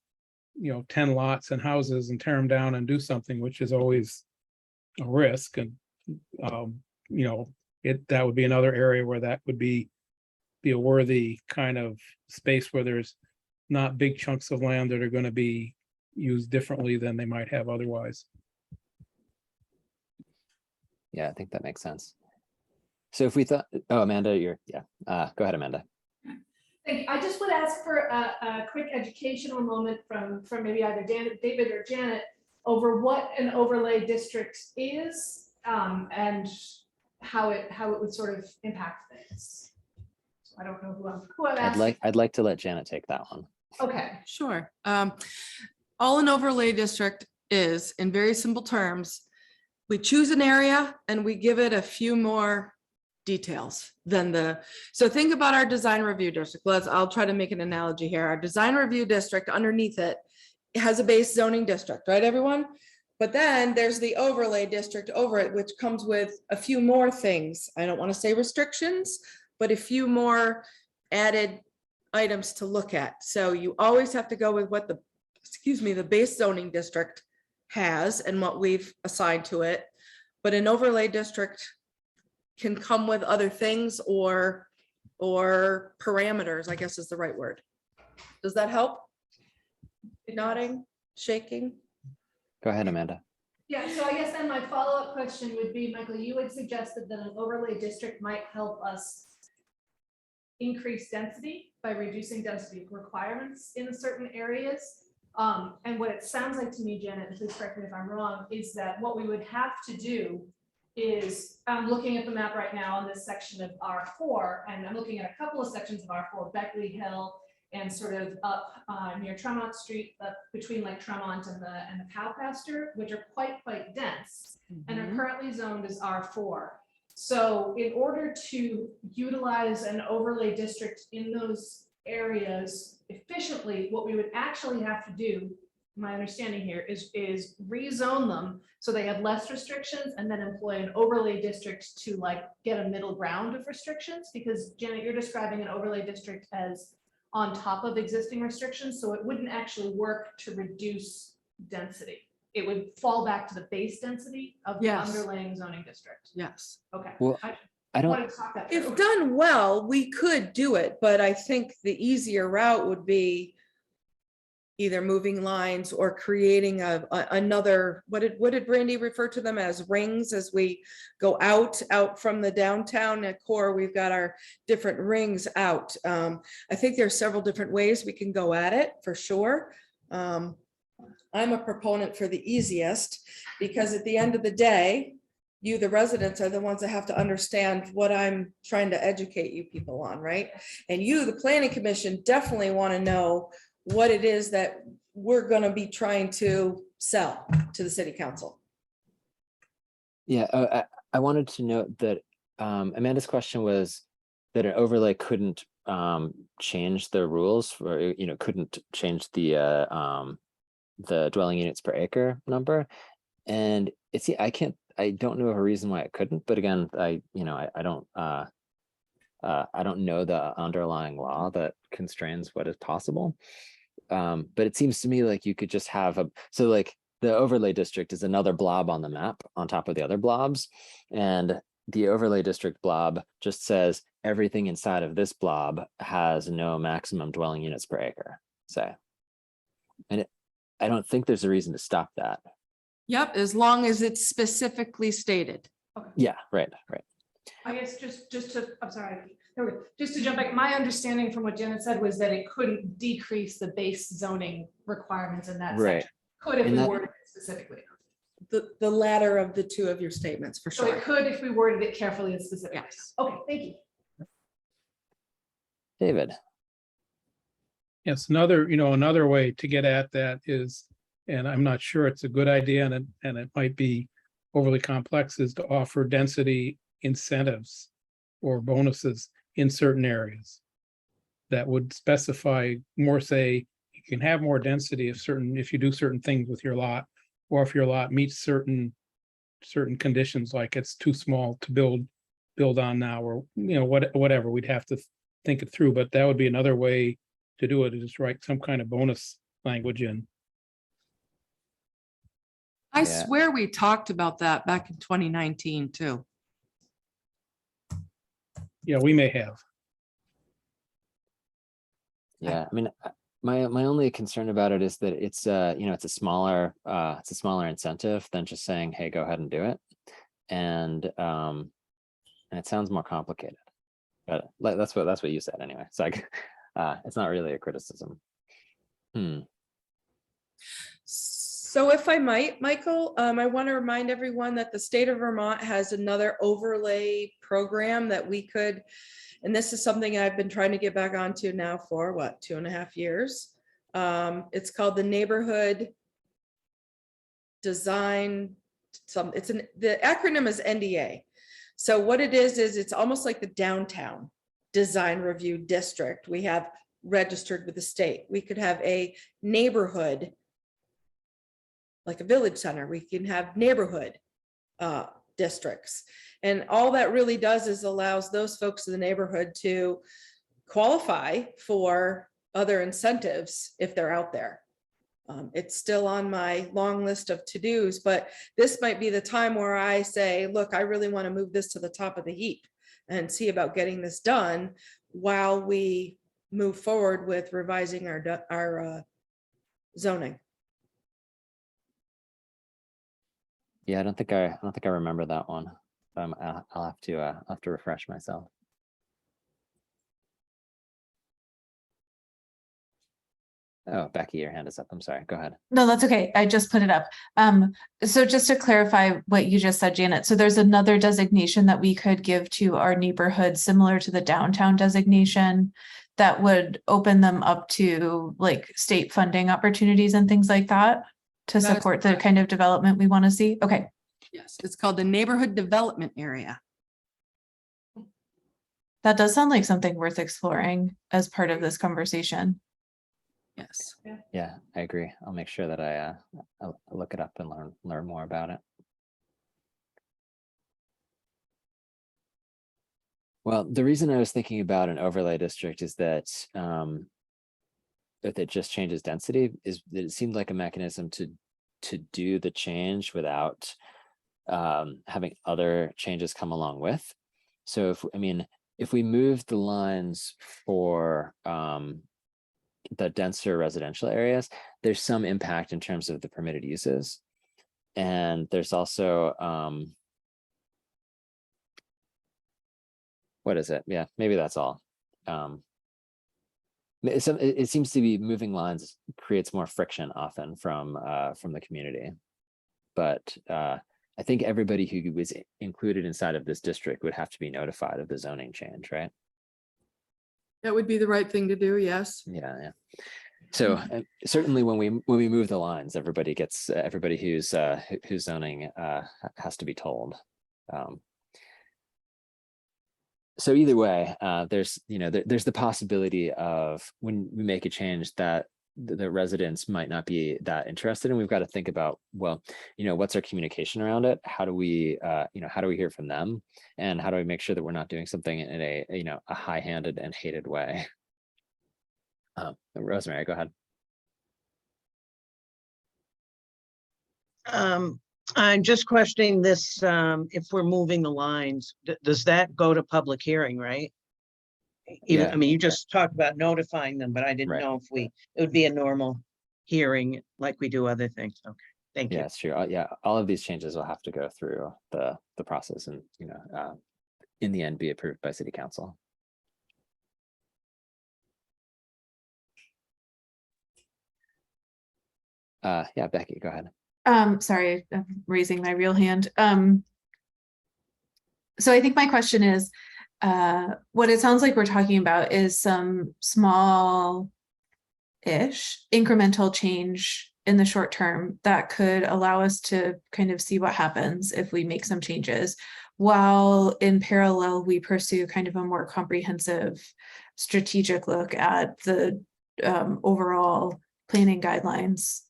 10 lots and houses and tear them down and do something, which is always a risk, and that would be another area where that would be a worthy kind of space where there's not big chunks of land that are going to be used differently than they might have otherwise. Yeah, I think that makes sense. So if we thought, oh, Amanda, go ahead, Amanda. Thank you. I just would ask for a quick educational moment from maybe either David or Janet over what an overlay district is and how it would sort of impact things. So I don't know who I'm asking. I'd like to let Janet take that one. Okay. Sure. All an overlay district is, in very simple terms, we choose an area and we give it a few more details than so think about our design review district. I'll try to make an analogy here. Our design review district, underneath it has a base zoning district, right, everyone? But then there's the overlay district over it, which comes with a few more things. I don't want to say restrictions, but a few more added items to look at. So you always have to go with what the base zoning district has and what we've assigned to it. But an overlay district can come with other things or parameters, I guess is the right word. Does that help? Nodding, shaking? Go ahead, Amanda. Yeah, so I guess then my follow-up question would be, Michael, you had suggested that an overlay district might help us increase density by reducing density requirements in certain areas. And what it sounds like to me, Janet, and please correct me if I'm wrong, is that what we would have to do is, I'm looking at the map right now on this section of R4, and I'm looking at a couple of sections of R4, Beckley Hill, and sort of up near Tremont Street, between like Tremont and the cow pasture, which are quite dense, and are currently zoned as R4. So in order to utilize an overlay district in those areas efficiently, what we would actually have to do, my understanding here, is rezone them so they have less restrictions, and then employ an overlay district to like get a middle ground of restrictions. Because Janet, you're describing an overlay district as on top of existing restrictions, so it wouldn't actually work to reduce density. It would fall back to the base density of the Yes. underlying zoning district. Yes. Okay. Well, I don't, wanted to talk that If through. done well, we could do it, but I think the easier route would be either moving lines or creating another, what did Brandy refer to them as, rings, as we go out from the downtown core. We've got our different rings out. I think there's several different ways we can go at it, for sure. I'm a proponent for the easiest, because at the end of the day, you, the residents, are the ones that have to understand what I'm trying to educate you people on, right? And you, the planning commission, definitely want to know what it is that we're going to be trying to sell to the city council. yeah, I wanted to note that Amanda's question was that an overlay couldn't change the rules for, you know, couldn't change the dwelling units per acre number. And it's, I don't know of a reason why it couldn't, but again, I don't know the underlying law that constrains what is possible. But it seems to me like you could just have so like the overlay district is another blob on the map on top of the other blobs. And the overlay district blob just says everything inside of this blob has no maximum dwelling units per acre, say. And I don't think there's a reason to stop that. Yep, as long as it's specifically stated. Yeah, right. I guess just to, I'm sorry, there we go. Just to jump back, my understanding from what Janet said was that it couldn't decrease the base zoning requirements in that Right. section. Could if And we that- worded it specifically. The latter of the two of your statements, for So sure. it could if we worded it carefully and specifically. Yes. Okay, thank you. David. Yes, another way to get at that is, and I'm not sure it's a good idea, and it might be overly complex, is to offer density incentives or bonuses in certain areas that would specify more, say, you can have more density if you do certain things with your lot, or if your lot meets certain conditions, like it's too small to build on now, or whatever. We'd have to think it through, but that would be another way to do it, is just write some kind of bonus language in. I Yeah. swear we talked about that back in 2019 too. Yeah, we may have. Yeah, I mean, my only concern about it is that it's it's a smaller incentive than just saying, hey, go ahead and do it. And it sounds more complicated. But that's what you said anyway. It's like it's not really a criticism. So if I might, Michael, I want to remind everyone that the state of Vermont has another overlay program that we could, and this is something I've been trying to get back onto now for 2.5 years. It's called the Neighborhood Design. The acronym is NDA. So what it is it's almost like the downtown design review district. We have registered with the state. We could have a neighborhood, like a village center. We can have neighborhood districts. And all that really does is allows those folks in the neighborhood to qualify for other incentives if they're out there. It's still on my long list of to-dos, but this might be the time where I say, look, I really want to move this to the top of the heap and see about getting this done while we move forward with revising our zoning. Yeah, I don't think I remember that one. I'll have to refresh myself. Oh, Becky, your hand is up. I'm sorry. Go ahead. No, that's okay. I just put it up. So just to clarify what you just said, Janet, so there's another designation that we could give to our neighborhood similar to the downtown designation that would open them up to like state funding opportunities and things like that to That is support the kind of development we want to see. Okay. Yes, it's called the Neighborhood Development Area. That does sound like something worth exploring as part of this conversation. Yes. Yeah, I agree. I'll make sure that I'll look it up and learn more about it. Well, the reason I was thinking about an overlay district is that if it just changes density, is that it seemed like a mechanism to do the change without having other changes come along with. So if we move the lines for the denser residential areas, there's some impact in terms of the permitted uses. And there's also, what is it? Yeah, maybe that's all. It seems to be moving lines creates more friction often from the community. But I think everybody who was included inside of this district would have to be notified of the zoning change, right? That would be the right thing to do, yes. Yeah. So certainly when we move the lines, everybody who's zoning has to be told. So either way, there's the possibility of when we make a change that the residents might not be that interested, and we've got to think about, well, what's our communication around it? How do we hear from them, and how do we make sure that we're not doing something in a high-handed and hated way? Rosemary, go ahead. I'm just questioning this, if we're moving the lines, does that go to public hearing, right? Even, Yeah. I mean, you just talked about notifying them, but I didn't Right. know if it would be a normal hearing like we do other things. Okay, thank you. Yeah, it's true. Yeah, all of these changes will have to go through the process and, in the end, be approved by city council. Yeah, Becky, go ahead. Sorry, I'm raising my real hand. So I think my question is, what it sounds like we're talking about is some small-ish incremental change in the short term that could allow us to kind of see what happens if we make some changes, while in parallel, we pursue kind of a more comprehensive strategic look at the overall planning guidelines.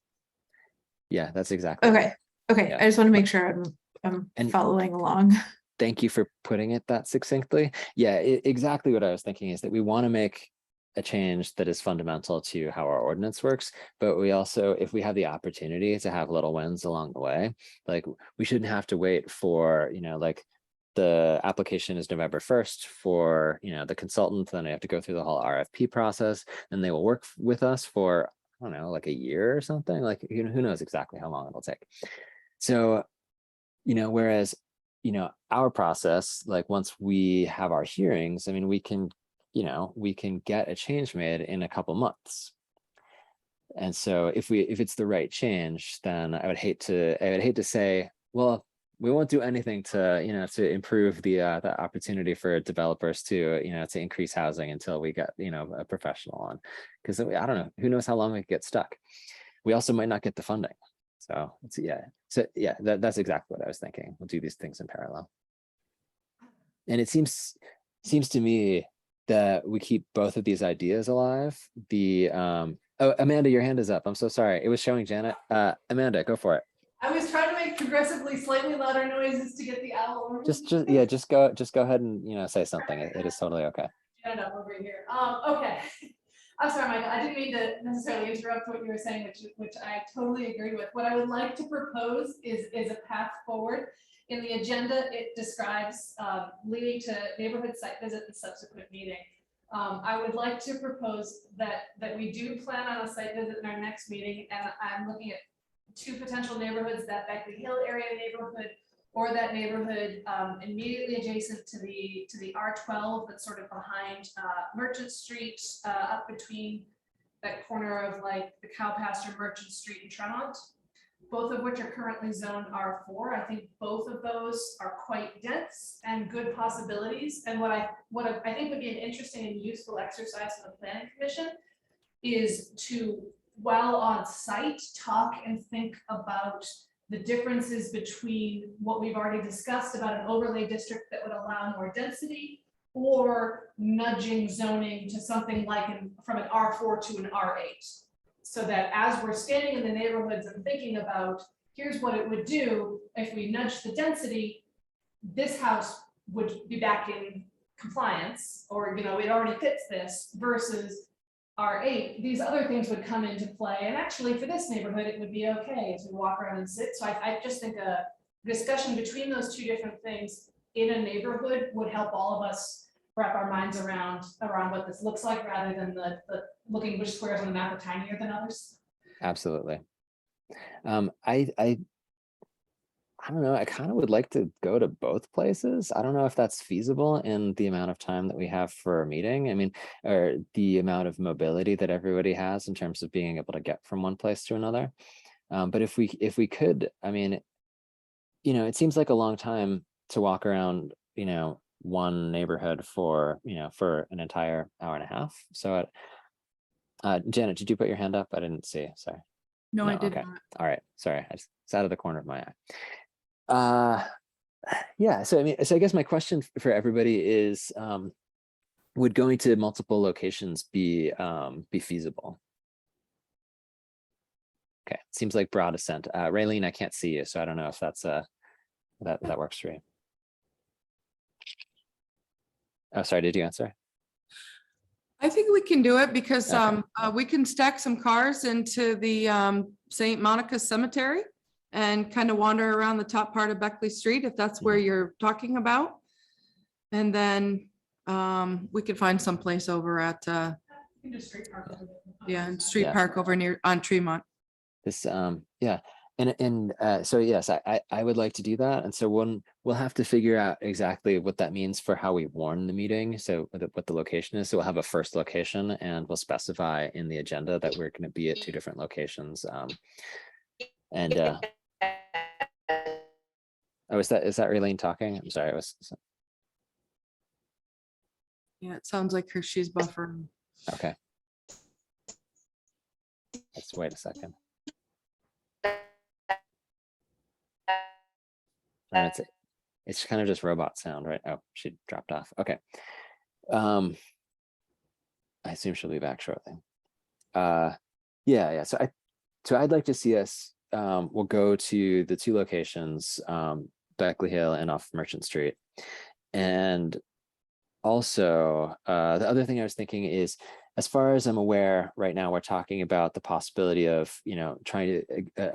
Yeah, that's exactly. Okay. Okay. Yeah. I just want to make sure I'm And- following along. Thank you for putting it that succinctly. Yeah, exactly what I was thinking is that we want to make a change that is fundamental to how our ordinance works, but we also, if we have the opportunity to have little wins along the way, like we shouldn't have to wait for, like the application is November 1st for, the consultant, then they have to go through the whole RFP process, and they will work with us for, I don't know, like a year or something, like, who knows exactly how long it'll take. So, whereas, our process, like once we have our hearings, I mean, we can get a change made in a couple months. And so if it's the right change, then I would hate to say, well, we won't do anything to, to improve the opportunity for developers to, to increase housing until we get, a professional on, because I don't know, who knows how long we could get stuck. We also might not get the funding. So that's exactly what I was thinking. We'll do these things in parallel. And it seems to me that we keep both of these ideas alive. Oh, Amanda, your hand is up. I'm so sorry. It was showing Janet. Amanda, go for it. I was trying to make progressively slightly louder noises to get the owl. Just go ahead and say something. It is totally okay. Shut up over here. Okay. I'm sorry, Michael. I didn't mean to necessarily interrupt what you were saying, which I totally agree with. What I would like to propose is a path forward. In the agenda, it describes leading to neighborhood site visit and subsequent meeting. I would like to propose that we do plan on a site visit in our next meeting, and I'm looking at 2 potential neighborhoods, that Beckley Hill area neighborhood, or that neighborhood immediately adjacent to the R12 that's sort of behind Merchant Street, up between that corner of like the Cow Pasture, Merchant Street and Tremont, both of which are currently zoned R4. I think both of those are quite dense and good possibilities. And what I think would be an interesting and useful exercise for the planning commission is to, while on site, talk and think about the differences between what we've already discussed about an overlay district that would allow more density, or nudging zoning to something like from an R4 to an R8. So that as we're standing in the neighborhoods and thinking about, here's what it would do if we nudge the density, this house would be back in compliance, or, you know, it already fits this, versus R8, these other things would come into play. And actually for this neighborhood, it would be okay as we walk around and sit. So I just think a discussion between those two different things in a neighborhood would help all of us wrap our minds around what this looks like, rather than the looking which squares on the map are tinier than others. Absolutely. I don't know, I kind of would like to go to both places. I don't know if that's feasible in the amount of time that we have for a meeting. I mean, or the amount of mobility that everybody has in terms of being able to get from one place to another. But if we could, I mean, you know, it seems like a long time to walk around, you know, one neighborhood for, you know, for an entire hour and a half. So Janet, did you put your hand up? I didn't see, sorry. No, I did okay. not. All right, sorry, it's out of the corner of my eye. Yeah, so I mean, so I guess my question for everybody is, would going to multiple locations be feasible? Okay, seems like broad assent. Raylene, I can't see you, so I don't know if that's that works for you. Oh, sorry, did you answer? I think we can do it because Okay. we can stack some cars into the St. Monica Cemetery and kind of wander around the top part of Beckley Street, if that's where you're talking about. And then we could find some place over at You can do street park. Street Yeah. Park over near on Tremont. This yeah, and so yes, I would like to do that, and so we'll have to figure out exactly what that means for how we warn the meeting, so what the location is. So we'll have a first location, and we'll specify in the agenda that we're going to be at 2 different locations. And oh, is that Raylene talking? I'm sorry, Yeah, it sounds like she's buffering. okay. Let's wait a second. And it's kind of just robot sound, right? Oh, she dropped off. Okay. I assume she'll be back shortly. Yeah. So I'd like to see us. We'll go to the 2 locations, Beckley Hill and off Merchant Street, and also the other thing I was thinking is, as far as I'm aware, right now we're talking about the possibility of, you know, trying to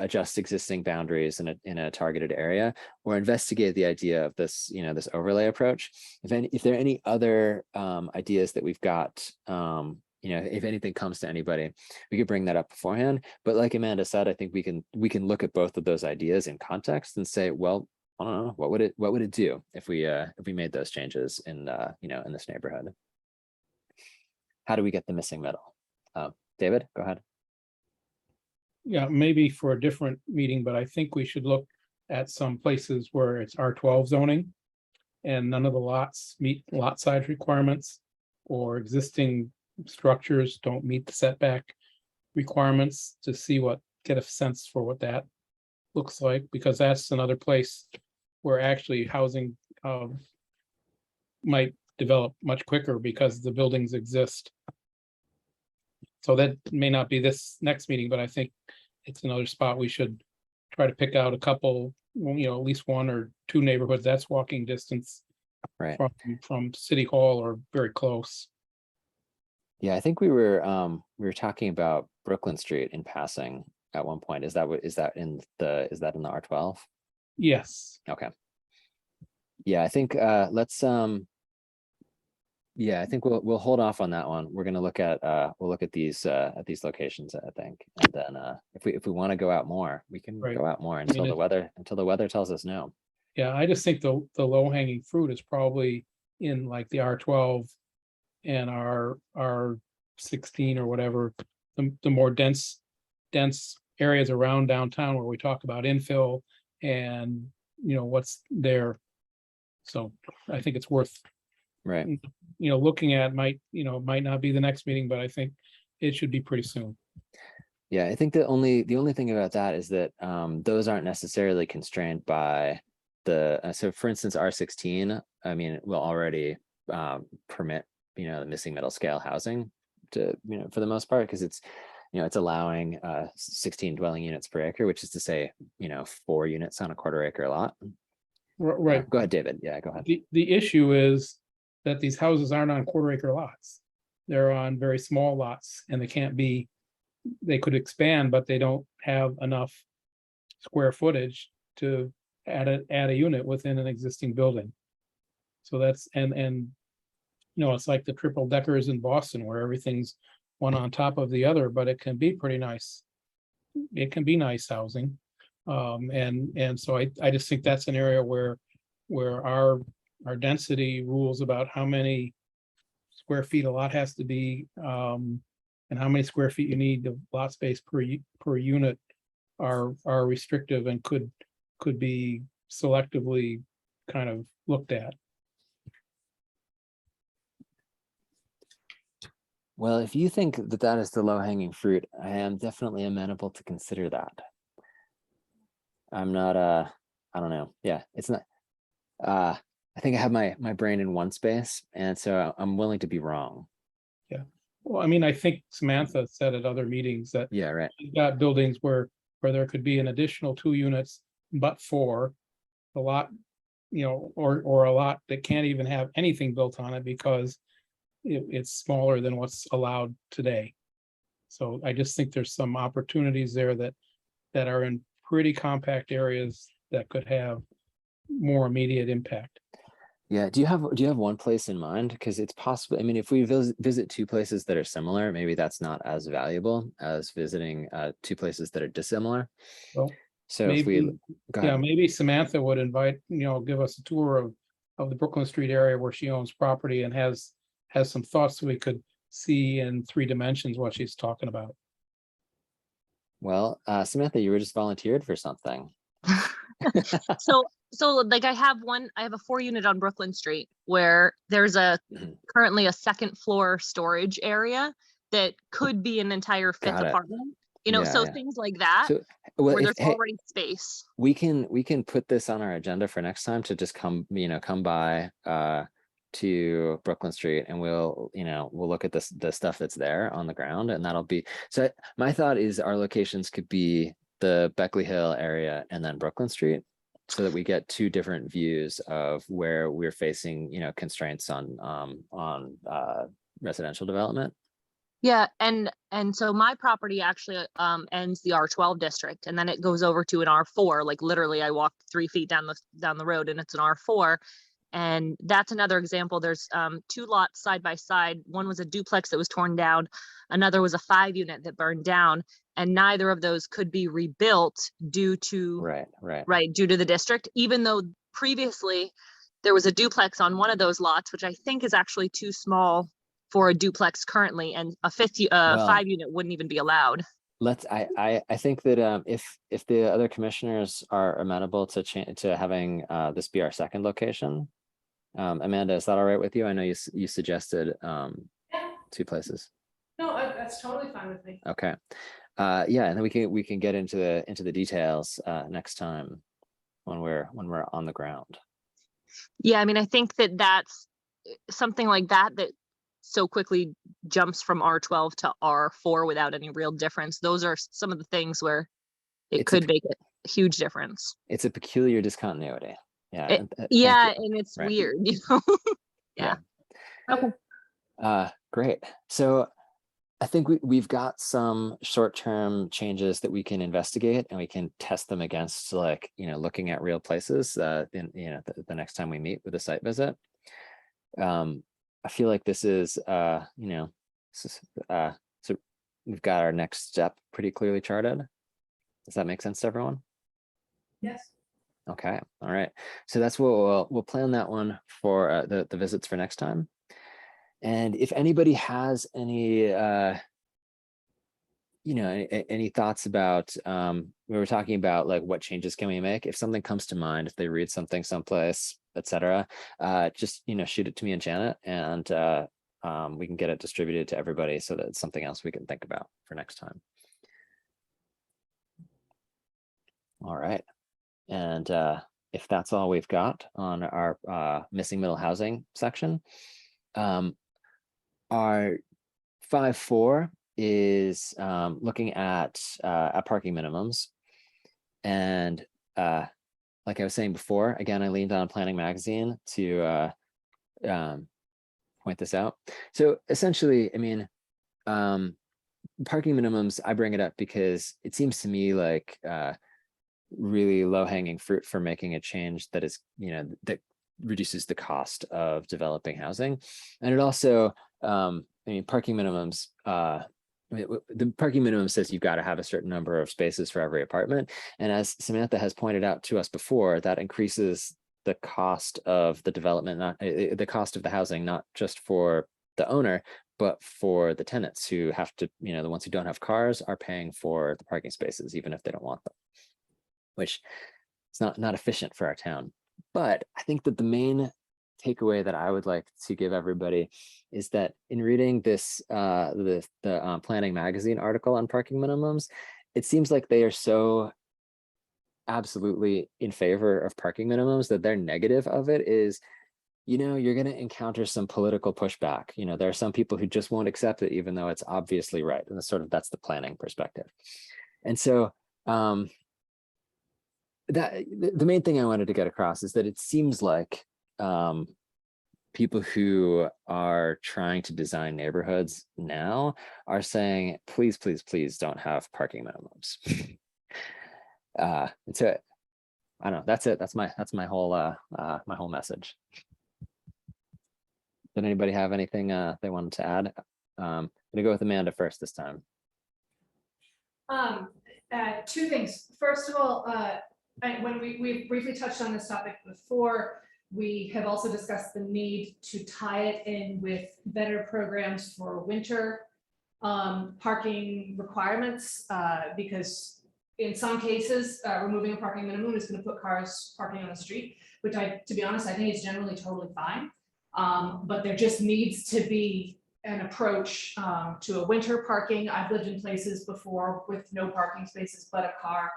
adjust existing boundaries in a targeted area, or investigate the idea of this, you know, this overlay approach. If there are any other ideas that we've got, you know, if anything comes to anybody, we could bring that up beforehand. But like Amanda said, I think we can look at both of those ideas in context and say, well, I don't know, what would it do if we made those changes in you know, in this neighborhood? How do we get the missing middle? David, go ahead. Yeah, maybe for a different meeting, but I think we should look at some places where it's R12 zoning and none of the lots meet lot size requirements, or existing structures don't meet the setback requirements, to get a sense for what that looks like, because that's another place where actually housing might develop much quicker because the buildings exist. So that may not be this next meeting, but I think it's another spot we should try to pick out a couple, you know, at least 1 or 2 neighborhoods that's walking distance Right. from City Hall or very close. Yeah, I think we were talking about Brooklyn Street in passing at one point. Is that in the R12? Yes. Okay. Yeah, I think let's yeah, I think we'll hold off on that one. We're gonna look at these locations, I think, and then if we want to go out more, we can Right. go out more I until mean, the weather tells us no. Yeah, I just think the low hanging fruit is probably in like the R12 and R16 or whatever the more dense areas around downtown where we talk about infill and, what's there. So I think it's worth, Right. looking at. Might not be the next meeting, but I think it should be pretty soon. Yeah, I think the only thing about that is that those aren't necessarily constrained by so for instance, R16, I mean, it will already permit, the missing middle scale housing to, for the most part, because it's allowing 16 dwelling units per acre, which is to say, 4 units on a quarter acre lot. Right. Go ahead, David. Yeah, go ahead. The issue is that these houses aren't on quarter acre lots. They're on very small lots and they could expand, but they don't have enough square footage to add a unit within an existing building. So that's, and it's like the triple deckers in Boston where everything's one on top of the other, but it can be pretty nice. It can be nice housing. And so I just think that's an area where our density rules about how many square feet a lot has to be, and how many square feet you need of lot space per unit are restrictive and could be selectively kind of looked at. Well, if you think that is the low hanging fruit, I am definitely amenable to consider that. I'm not, I don't know. Yeah, it's not, I think I have my brain in one space, and so I'm willing to be wrong. Yeah. Well, I mean, I think Samantha said at other meetings that Yeah, right. you've got buildings where there could be an additional 2 units, but for a lot, or a lot that can't even have anything built on it because it's smaller than what's allowed today. So I just think there's some opportunities there that are in pretty compact areas that could have more immediate impact. Yeah. Do you have one place in mind? Because it's possible. I mean, if we visit 2 places that are similar, maybe that's not as valuable as visiting 2 places that are dissimilar. Well, So if we go ahead. maybe Samantha would invite, give us a tour of the Brooklyn Street area where she owns property and has some thoughts so we could see in 3 dimensions what she's talking about. Well, Samantha, you were just volunteered for something. So like I have a 4 unit on Brooklyn Street where there's currently a 2nd floor storage area that could be an entire 5th Got it. apartment, Yeah. things like that, So, well, where if, there's hey, already space. we can put this on our agenda for next time to just come by to Brooklyn Street, and we'll look at the stuff that's there on the ground, and that'll be, so my thought is our locations could be the Beckley Hill area and then Brooklyn Street, so that we get 2 different views of where we're facing, constraints on residential development. Yeah, and so my property actually ends the R12 district, and then it goes over to an R4. Like literally, I walked 3 feet down the road, and it's an R4. And that's another example. There's 2 lots side by side. One was a duplex that was torn down. Another was a 5 unit that burned down, and neither of those could be rebuilt due to due to the district. Even though previously there was a duplex on one of those lots, which I think is actually too small for a duplex currently, and a 5 unit wouldn't even be allowed. I think that if the other commissioners are amenable to having this be our 2nd location, Amanda, is that all right with you? I know you suggested 2 places. No, that's totally fine with me. Okay. Yeah, and then we can get into the details next time when we're on the ground. Yeah, I mean, I think that's something like that so quickly jumps from R12 to R4 without any real difference. Those are some of the things where it could make a huge difference. It's a peculiar discontinuity. Yeah. And it's weird, Yeah. Okay. Great. So I think we've got some short-term changes that we can investigate, and we can test them against, looking at real places the next time we meet with a site visit. I feel like this is, so we've got our next step pretty clearly charted. Does that make sense to everyone? Yes. Okay. All right. So that's what we'll plan that one for the visits for next time. And if anybody has any any thoughts about, we were talking about like what changes can we make? If something comes to mind, if they read something someplace, etc., just, shoot it to me and Janet, and we can get it distributed to everybody so that it's something else we can think about for next time. All right. And if that's all we've got on our missing middle housing section, our 5.4 is looking at parking minimums. And like I was saying before, again, I leaned on Planning Magazine to point this out. So essentially, I mean, parking minimums, I bring it up because it seems to me like really low-hanging fruit for making a change that is, that reduces the cost of developing housing. And it also, I mean, parking minimums, the parking minimum says you've got to have a certain number of spaces for every apartment. And as Samantha has pointed out to us before, that increases the cost of the development, not the cost of the housing, not just for the owner, but for the tenants who have to, the ones who don't have cars are paying for the parking spaces, even if they don't want them, which is not efficient for our town. But I think that the main takeaway that I would like to give everybody is that in reading this, the Planning Magazine article on parking minimums, it seems like they are so absolutely in favor of parking minimums that their negative of it is, you're going to encounter some political pushback. There are some people who just won't accept it, even though it's obviously right. And that's the planning perspective. And so that the main thing I wanted to get across is that it seems like people who are trying to design neighborhoods now are saying, please, please, please don't have parking minimums. And so I don't know, that's it. That's my whole message. Did anybody have anything they wanted to add? I'm gonna go with Amanda first this time. Two things. First of all, when we briefly touched on this topic before, we have also discussed the need to tie it in with better programs for winter parking requirements, because in some cases, removing a parking minimum is going to put cars parking on the street, which to be honest, I think is generally totally fine. But there just needs to be an approach to a winter parking. I've lived in places before with no parking spaces but a car.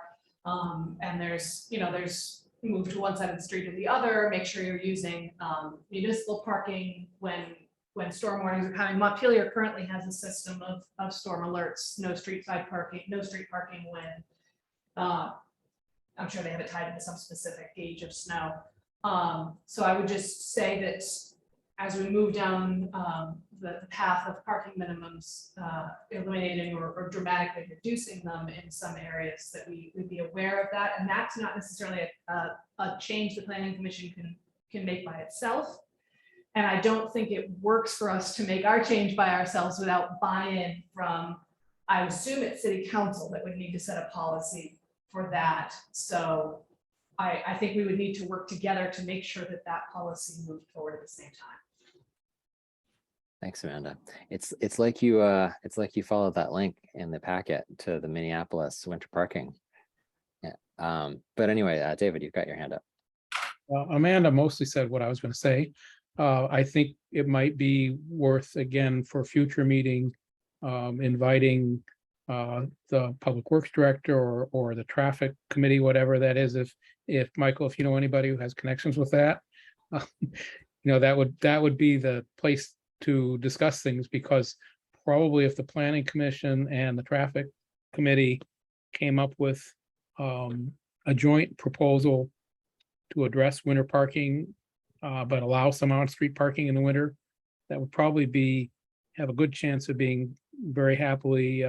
And there's move to one side of the street or the other, make sure you're using municipal parking when storm warnings are coming. Montpelier currently has a system of storm alerts, no street parking when I'm sure they have it tied into some specific gauge of snow. So I would just say that as we move down the path of parking minimums, eliminating or dramatically reducing them in some areas, that we would be aware of that. And that's not necessarily a change the Planning Commission can make by itself. And I don't think it works for us to make our change by ourselves without buy-in from, I assume it's City Council that would need to set a policy for that. So I think we would need to work together to make sure that that policy moved forward at the same time. Thanks, Amanda. It's like you followed that link in the packet to the Minneapolis winter parking. Yeah. But anyway, David, you've got your hand up. Amanda mostly said what I was going to say. I think it might be worth, again, for a future meeting, inviting the Public Works Director or the Traffic Committee, whatever that is. If Michael, if you know anybody who has connections with that, that would be the place to discuss things, because probably if the Planning Commission and the Traffic Committee came up with a joint proposal to address winter parking, but allow some on-street parking in the winter, that would probably have a good chance of being very happily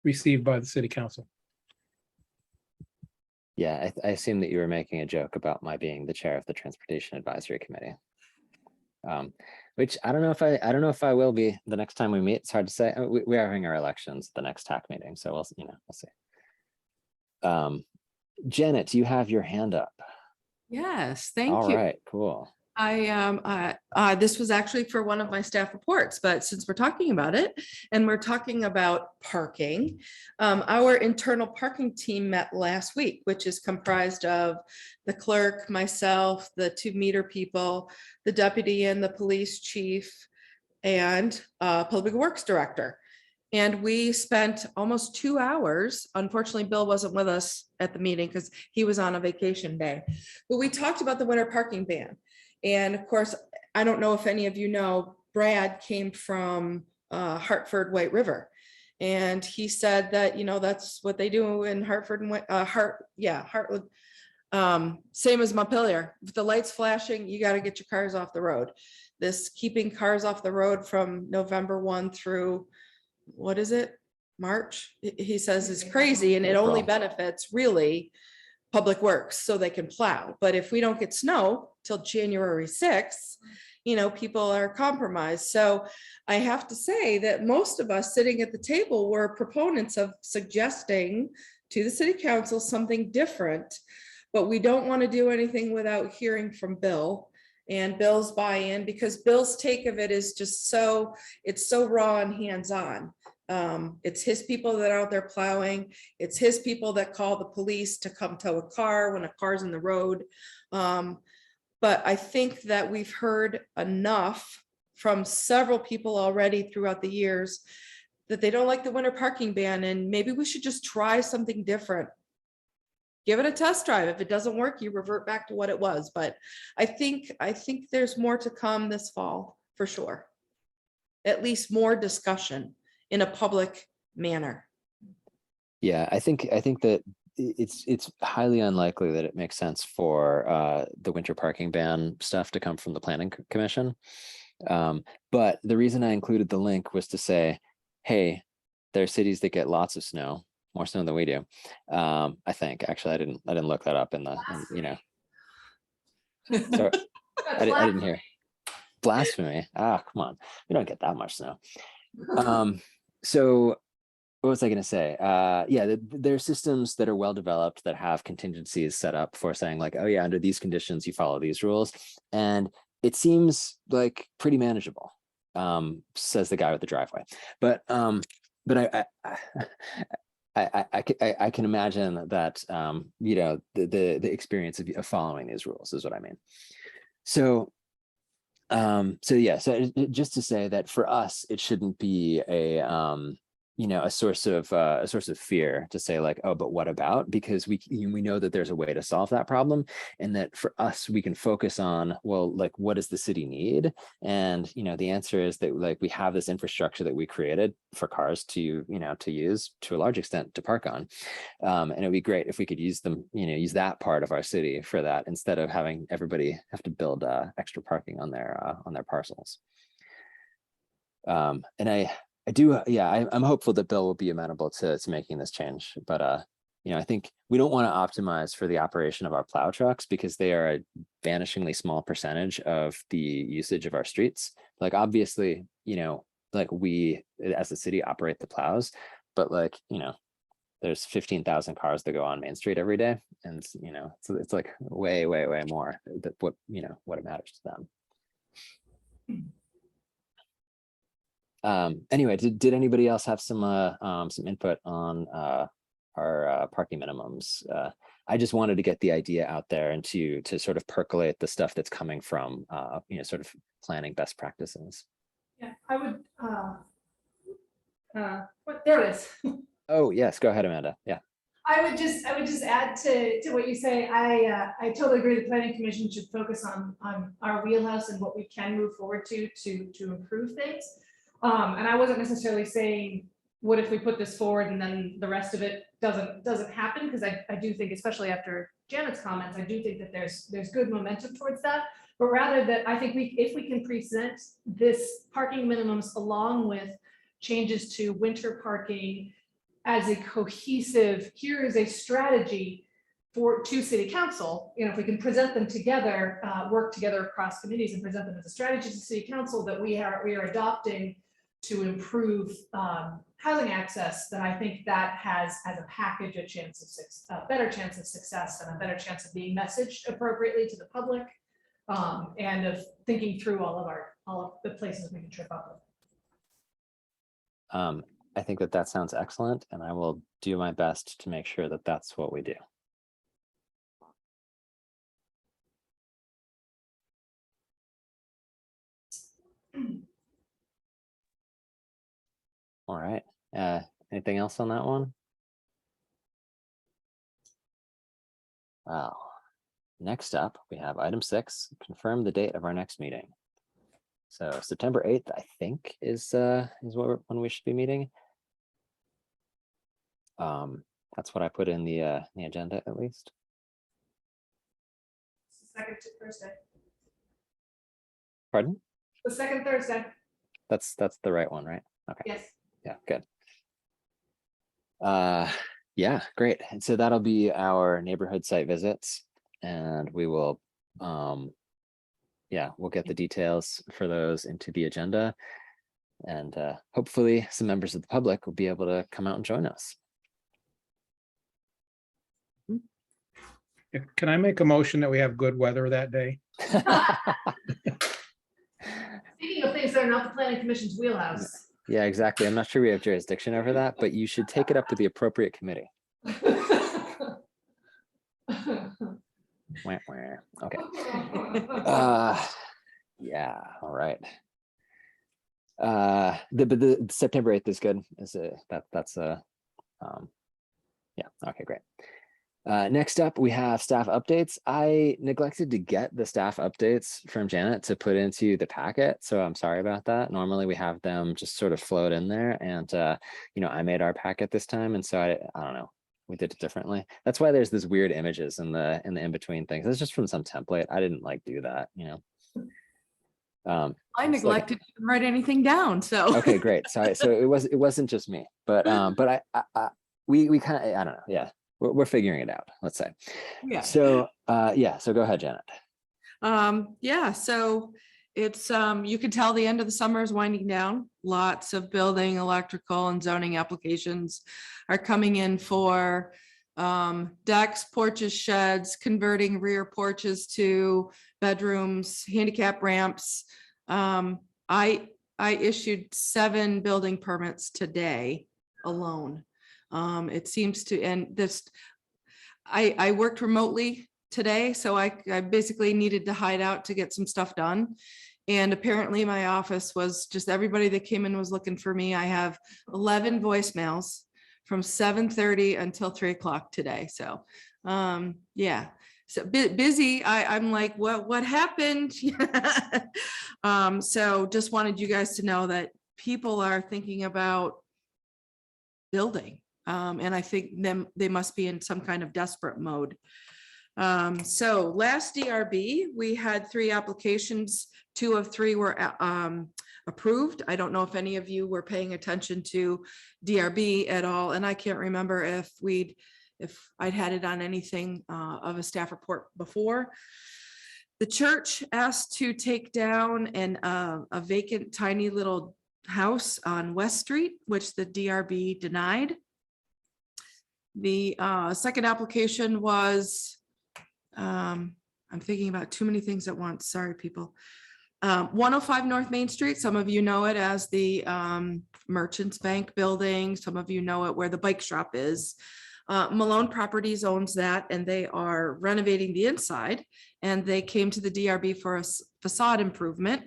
received by the City Council. Yeah, I assume that you were making a joke about my being the chair of the Transportation Advisory Committee. Which I don't know if I will be the next time we meet. It's hard to say. We are having our elections the next TAC meeting, so we'll see. Janet, do you have your hand up? Yes, thank All you. right, cool. This was actually for one of my staff reports, but since we're talking about it and we're talking about parking, our internal parking team met last week, which is comprised of the clerk, myself, the 2 meter people, the deputy and the police chief, and public works director. And we spent almost 2 hours. Unfortunately, Bill wasn't with us at the meeting because he was on a vacation day. But we talked about the winter parking ban. And of course, I don't know if any of you know, Brad came from Hartford, White River. And he said that, that's what they do in Hartford and Hartwood. Same as Montpelier. If the light's flashing, you got to get your cars off the road. This keeping cars off the road from November 1 through, what is it? March, he says is crazy, and it only benefits really public works so they can plow. But if we don't get snow till January 6th, people are compromised. So I have to say that most of us sitting at the table were proponents of suggesting to the city council something different, but we don't want to do anything without hearing from Bill and Bill's buy-in, because Bill's take of it is just it's so raw and hands-on. It's his people that are out there plowing. It's his people that call the police to come tow a car when a car's in the road. But I think that we've heard enough from several people already throughout the years that they don't like the winter parking ban, and maybe we should just try something different. Give it a test drive. If it doesn't work, you revert back to what it was. But I think there's more to come this fall for sure. At least more discussion in a public manner. Yeah, I think that it's highly unlikely that it makes sense for the winter parking ban stuff to come from the planning commission. But the reason I included the link was to say, hey, there are cities that get lots of snow, more snow than we do. I think actually I didn't look that up in the sorry, I didn't hear. Blasphemy. Ah, come on, we don't get that much snow. So what was I going to say? Yeah, there are systems that are well developed that have contingencies set up for saying like, oh yeah, under these conditions, you follow these rules. And it seems like pretty manageable, says the guy with the driveway. But I can imagine that, the experience of following these rules is what I mean. So just to say that for us, it shouldn't be a source of fear to say like, oh, but what about? Because we know that there's a way to solve that problem, and that for us, we can focus on, well, like, what does the city need? And, the answer is that like we have this infrastructure that we created for cars to use to a large extent to park on. And it'd be great if we could use them, use that part of our city for that, instead of having everybody have to build extra parking on their parcels. And I'm hopeful that Bill will be amenable to making this change, but I think we don't want to optimize for the operation of our plow trucks because they are a vanishingly small percentage of the usage of our streets. Like obviously, like we as a city operate the plows, but like, there's 15,000 cars that go on Main Street every day, and so it's like way more that what it matters to them. Anyway, did anybody else have some input on our parking minimums? I just wanted to get the idea out there and to sort of percolate the stuff that's coming from sort of planning best practices. Yeah, I would. There it is. Oh yes, go ahead, Amanda. Yeah. I would just add to what you say. I totally agree. The planning commission should focus on our wheelhouse and what we can move forward to improve things. And I wasn't necessarily saying, what if we put this forward and then the rest of it doesn't happen? Because I do think, especially after Janet's comments, I do think that there's good momentum towards that. But rather that I think if we can present this parking minimums along with changes to winter parking as a cohesive, here is a strategy to city council, if we can present them together, work together across committees and present them as a strategy to city council that we are adopting to improve housing access, then I think that has as a package a better chance of success and a better chance of being messaged appropriately to the public and of thinking through all of the places we can trip up. I think that that sounds excellent, and I will do my best to make sure that that's what we do. All right. Anything else on that one? Well, next up, we have item 6, confirm the date of our next meeting. So September 8th, I think, is when we should be meeting. That's what I put in the agenda, at least. Second Thursday. Pardon? The second Thursday. That's the right one, right? Okay. Yes. Yeah, good. Yeah, great. And so that'll be our neighborhood site visits, and we will, yeah, we'll get the details for those into the agenda, and hopefully some members of the public will be able to come out and join us. Can I make a motion that we have good weather that day? Speaking of things that are not the planning commission's wheelhouse. Yeah, exactly. I'm not sure we have jurisdiction over that, but you should take it up to the appropriate committee. Wah, wah. Okay. Yeah, all right. The September 8th is good. Yeah, okay, great. Next up, we have staff updates. I neglected to get the staff updates from Janet to put into the packet, so I'm sorry about that. Normally we have them just sort of float in there, and you know, I made our packet this time, and so I don't know, we did it differently. That's why there's this weird images in the in-between things. It's just from some template. I didn't like do that, you know. I neglected to write anything down, so. Okay, great. So it wasn't just me, but we kind of, I don't know, yeah. We're figuring it out, let's say. Yeah. So yeah, so go ahead, Janet. Yeah, so it's you can tell the end of the summer is winding down. Lots of building, electrical, and zoning applications are coming in for decks, porches, sheds, converting rear porches to bedrooms, handicap ramps. I issued 7 building permits today alone. It seems to, and this, I worked remotely today, so I basically needed to hide out to get some stuff done. And apparently my office was just, everybody that came in was looking for me. I have 11 voicemails from 7:30 until 3 o'clock today. So, yeah, so busy. I'm like, what happened? So just wanted you guys to know that people are thinking about building. And I think they must be in some kind of desperate mode. So last DRB, we had 3 applications, 2 of 3 were approved. I don't know if any of you were paying attention to DRB at all, and I can't remember if I'd had it on anything of a staff report before. The church asked to take down a vacant tiny little house on West Street, which the DRB denied. The second application was, I'm thinking about too many things at once. Sorry, people. 105 North Main Street. Some of you know it as the Merchants Bank building. Some of you know it where the bike shop is. Malone Properties owns that, and they are renovating the inside, and they came to the DRB for a facade improvement.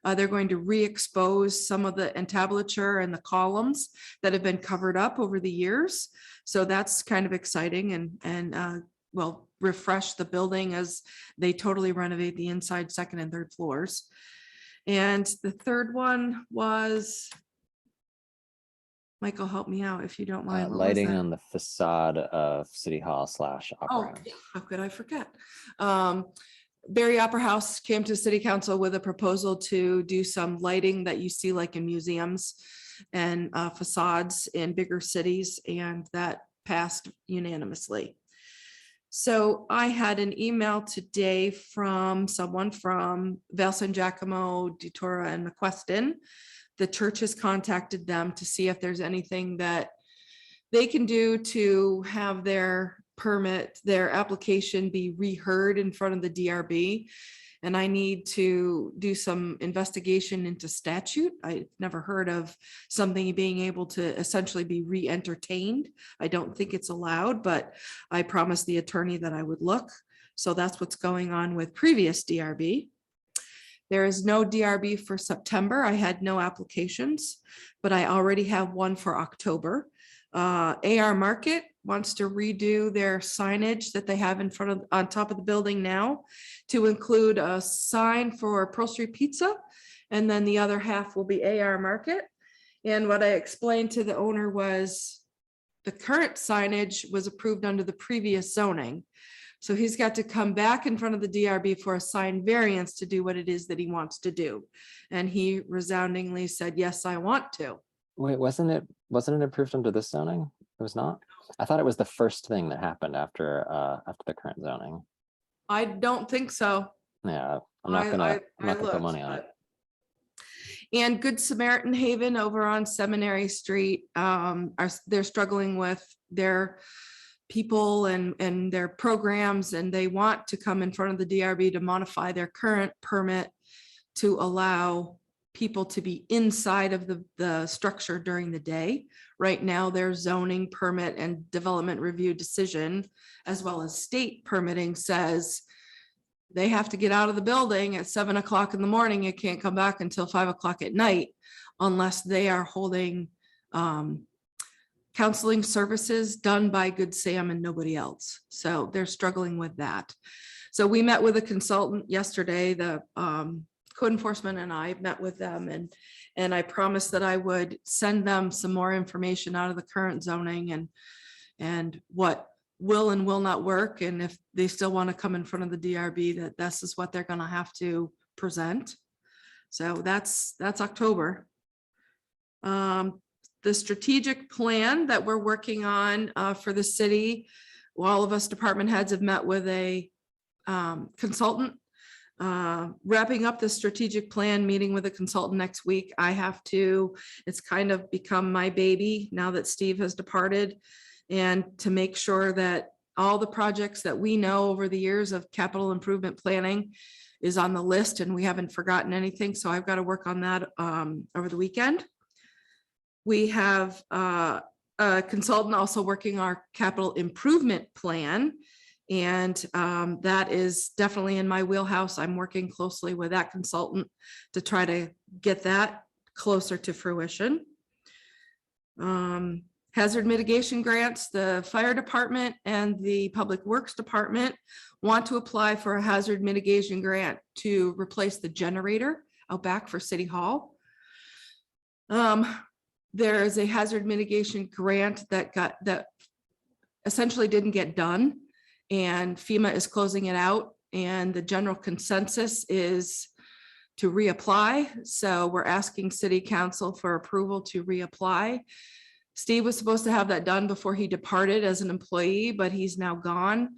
They're going to re-expose some of the entablature and the columns that have been covered up over the years. So that's kind of exciting, and will refresh the building as they totally renovate the inside 2nd and 3rd floors. And the third one was, Michael, help me out if you don't mind. What was Lighting that? on the facade of City Hall / Opera Oh, House. how could I forget? Barry Opera House came to City Council with a proposal to do some lighting that you see like in museums and facades in bigger cities, and that passed unanimously. So I had an email today from someone from Val San Giacomo, Detora, and McQuestion. The church has contacted them to see if there's anything that they can do to have their permit, their application be reheard in front of the DRB. and I need to do some investigation into statute. I've never heard of something being able to essentially be re-entertained. I don't think it's allowed, but I promised the attorney that I would look. So that's what's going on with previous DRB. There is no DRB for September. I had no applications, but I already have one for October. AR Market wants to redo their signage that they have in front of, on top of the building now, to include a sign for Pearl Street Pizza, and then the other half will be AR Market. And what I explained to the owner was the current signage was approved under the previous zoning. So he's got to come back in front of the DRB for a sign variance to do what it is that he wants to do. And he resoundingly said, yes, I want to. Wait, wasn't it approved under this zoning? It was not? I thought it was the first thing that happened after the current zoning. I don't think so. Yeah, I'm not gonna put looked, money on it. And Good Samaritan Haven over on Seminary Street, they're struggling with their people and their programs, and they want to come in front of the DRB to modify their current permit to allow people to be inside of the structure during the day. Right now, their zoning permit and development review decision, as well as state permitting, says they have to get out of the building at 7 o'clock in the morning. It can't come back until 5 o'clock at night unless they are holding counseling services done by Good Sam and nobody else. So they're struggling with that. So we met with a consultant yesterday, the code enforcement and I met with them, and I promised that I would send them some more information out of the current zoning and what will and will not work. And if they still want to come in front of the DRB, that this is what they're going to have to present. So that's October. The strategic plan that we're working on for the city, all of us department heads have met with a consultant, wrapping up the strategic plan, meeting with a consultant next week. It's kind of become my baby now that Steve has departed, and to make sure that all the projects that we know over the years of capital improvement planning is on the list and we haven't forgotten anything. So I've got to work on that over the weekend. We have a consultant also working our capital improvement plan. And that is definitely in my wheelhouse. I'm working closely with that consultant to try to get that closer to fruition. Hazard mitigation grants, the fire department and the public works department want to apply for a hazard mitigation grant to replace the generator out back for City Hall. There is a hazard mitigation grant that essentially didn't get done, and FEMA is closing it out, and the general consensus is to reapply. So we're asking City Council for approval to reapply. Steve was supposed to have that done before he departed as an employee, but he's now gone.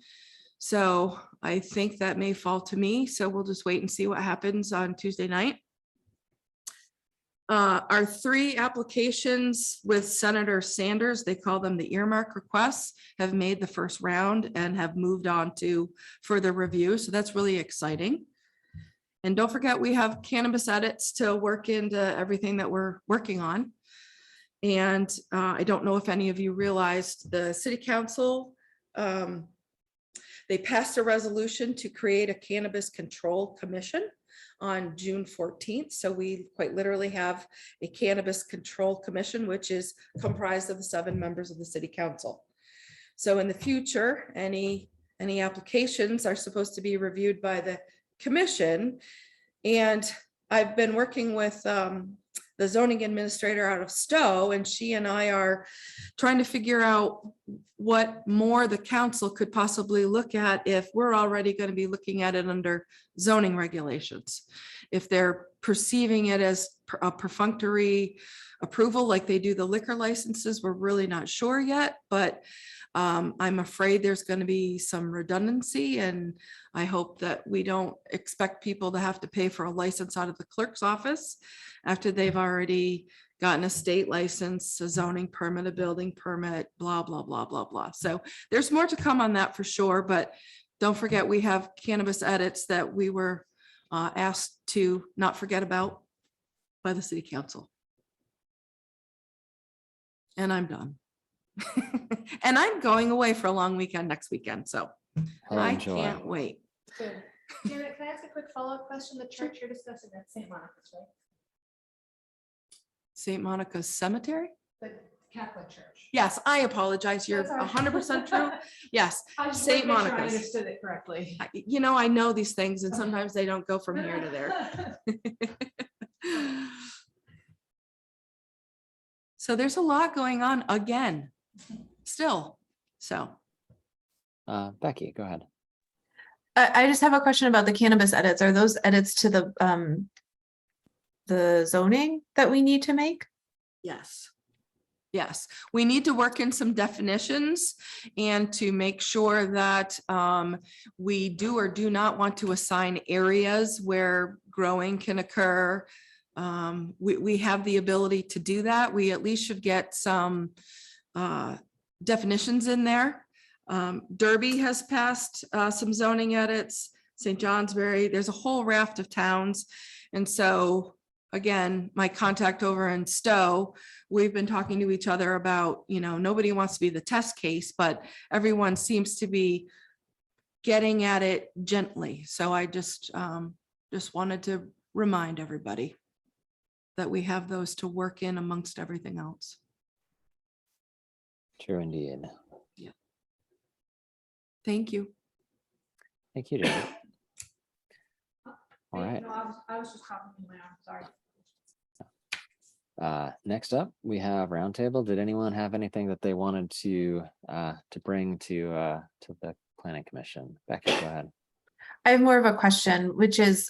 So I think that may fall to me. So we'll just wait and see what happens on Tuesday night. Our 3 applications with Senator Sanders, they call them the earmark requests, have made the first round and have moved on to further review. So that's really exciting. And don't forget, we have cannabis edits to work into everything that we're working on. And I don't know if any of you realized the City Council, they passed a resolution to create a Cannabis Control Commission on June 14th. So we quite literally have a Cannabis Control Commission, which is comprised of the 7 members of the City Council. So in the future, any applications are supposed to be reviewed by the commission. And I've been working with the zoning administrator out of Stowe, and she and I are trying to figure out what more the council could possibly look at if we're already going to be looking at it under zoning regulations. If they're perceiving it as a perfunctory approval like they do the liquor licenses, we're really not sure yet, but I'm afraid there's going to be some redundancy, and I hope that we don't expect people to have to pay for a license out of the clerk's office after they've already gotten a state license, a zoning permit, a building permit, blah, blah, blah, blah, blah. So there's more to come on that for sure, but don't forget we have cannabis edits that we were asked to not forget about by the city council. And I'm done. And I'm going away for a long weekend next weekend, so Oh, I enjoy. can't wait. Good. Janet, can I ask a quick follow-up question? The church you're discussing at St. Monica's, right? St. Monica's Cemetery? The Catholic church. Yes, I apologize. You're That's all right. 100% true. Yes, I just St. wanted to make sure I Monica's. understood it correctly. You know, I know these things and sometimes they don't go from here to there. So there's a lot going on again, still, so. Becky, go ahead. I just have a question about the cannabis edits. Are those edits to the zoning that we need to make? Yes. Yes, we need to work in some definitions and to make sure that we do or do not want to assign areas where growing can occur. We have the ability to do that. We at least should get some definitions in there. Derby has passed some zoning edits, St. Johnsbury, there's a whole raft of towns. And so again, my contact over in Stowe, we've been talking to each other about, you know, nobody wants to be the test case, but everyone seems to be getting at it gently. So I just wanted to remind everybody that we have those to work in amongst everything else. True indeed. Thank you. Thank you, Janet. All right. No, I was just talking in my arm, sorry. Next up, we have roundtable. Did anyone have anything that they wanted to bring to the planning commission? Becky, go ahead. I have more of a question, which is,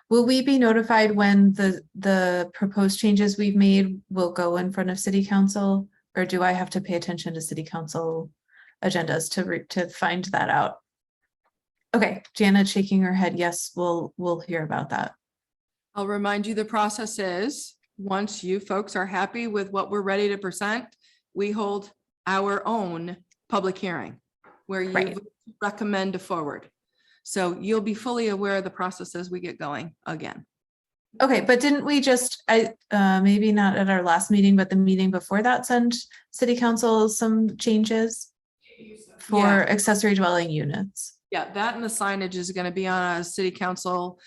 will we be notified when the proposed changes we've made will go in front of city council? Or do I have to pay attention to city council agendas to find that out? Okay, Janet shaking her head, yes, we'll hear about that. I'll remind you, the process is, once you folks are happy with what we're ready to present, we hold our own public hearing where you Right. recommend a forward. So you'll be fully aware of the process as we get going again. Okay, but didn't we just, maybe not at our last meeting, but the meeting before that, send city council some changes for Yeah. accessory dwelling units? Yeah, that and the signage is going to be on a city council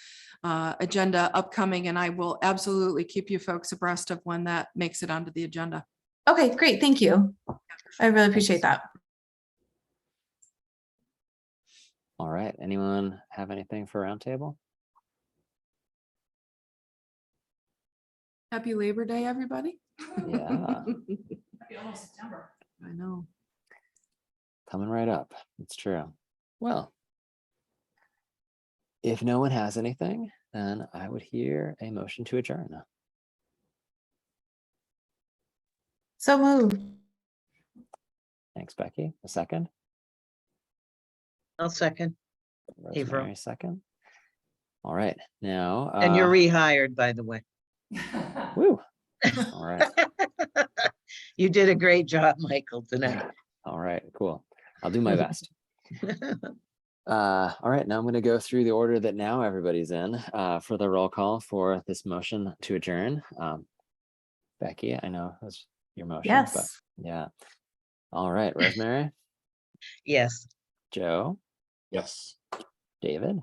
agenda upcoming, and I will absolutely keep you folks abreast of when that makes it onto the agenda. Okay, great, thank you. I really appreciate that. All right. Anyone have anything for roundtable? Happy Labor Day, everybody. Yeah, Happy almost September. I know. coming right up. It's true. Well, if no one has anything, then I would hear a motion to adjourn. So moved. Thanks, Becky. A second. I'll second. Averill. Rosemary, second. All right, now. And you're rehired, by the way. Woo. All right. You did a great job, Michael, tonight. All right, cool. I'll do my best. All right, now I'm going to go through the order that now everybody's in for the roll call for this motion to adjourn. Becky, I know that's your motion. But Yes. yeah. All right, Rosemary, Yes. Joe, Yes. David,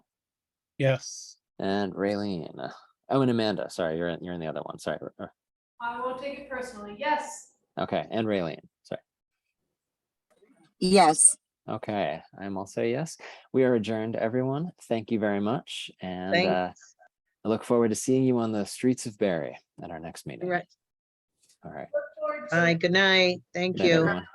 Yes. and Raylene. Oh, and Amanda. Sorry, you're in the other one. Sorry. I won't take it personally, yes. Okay, and Raylene. Sorry. Yes. Okay, I'm also yes. We are adjourned, everyone. Thank you very much, and Thanks. I look forward to seeing you on the streets of Barrie at our next meeting. Right. All right. Look forward to All right, it. good night. Thank Good night, you. everyone.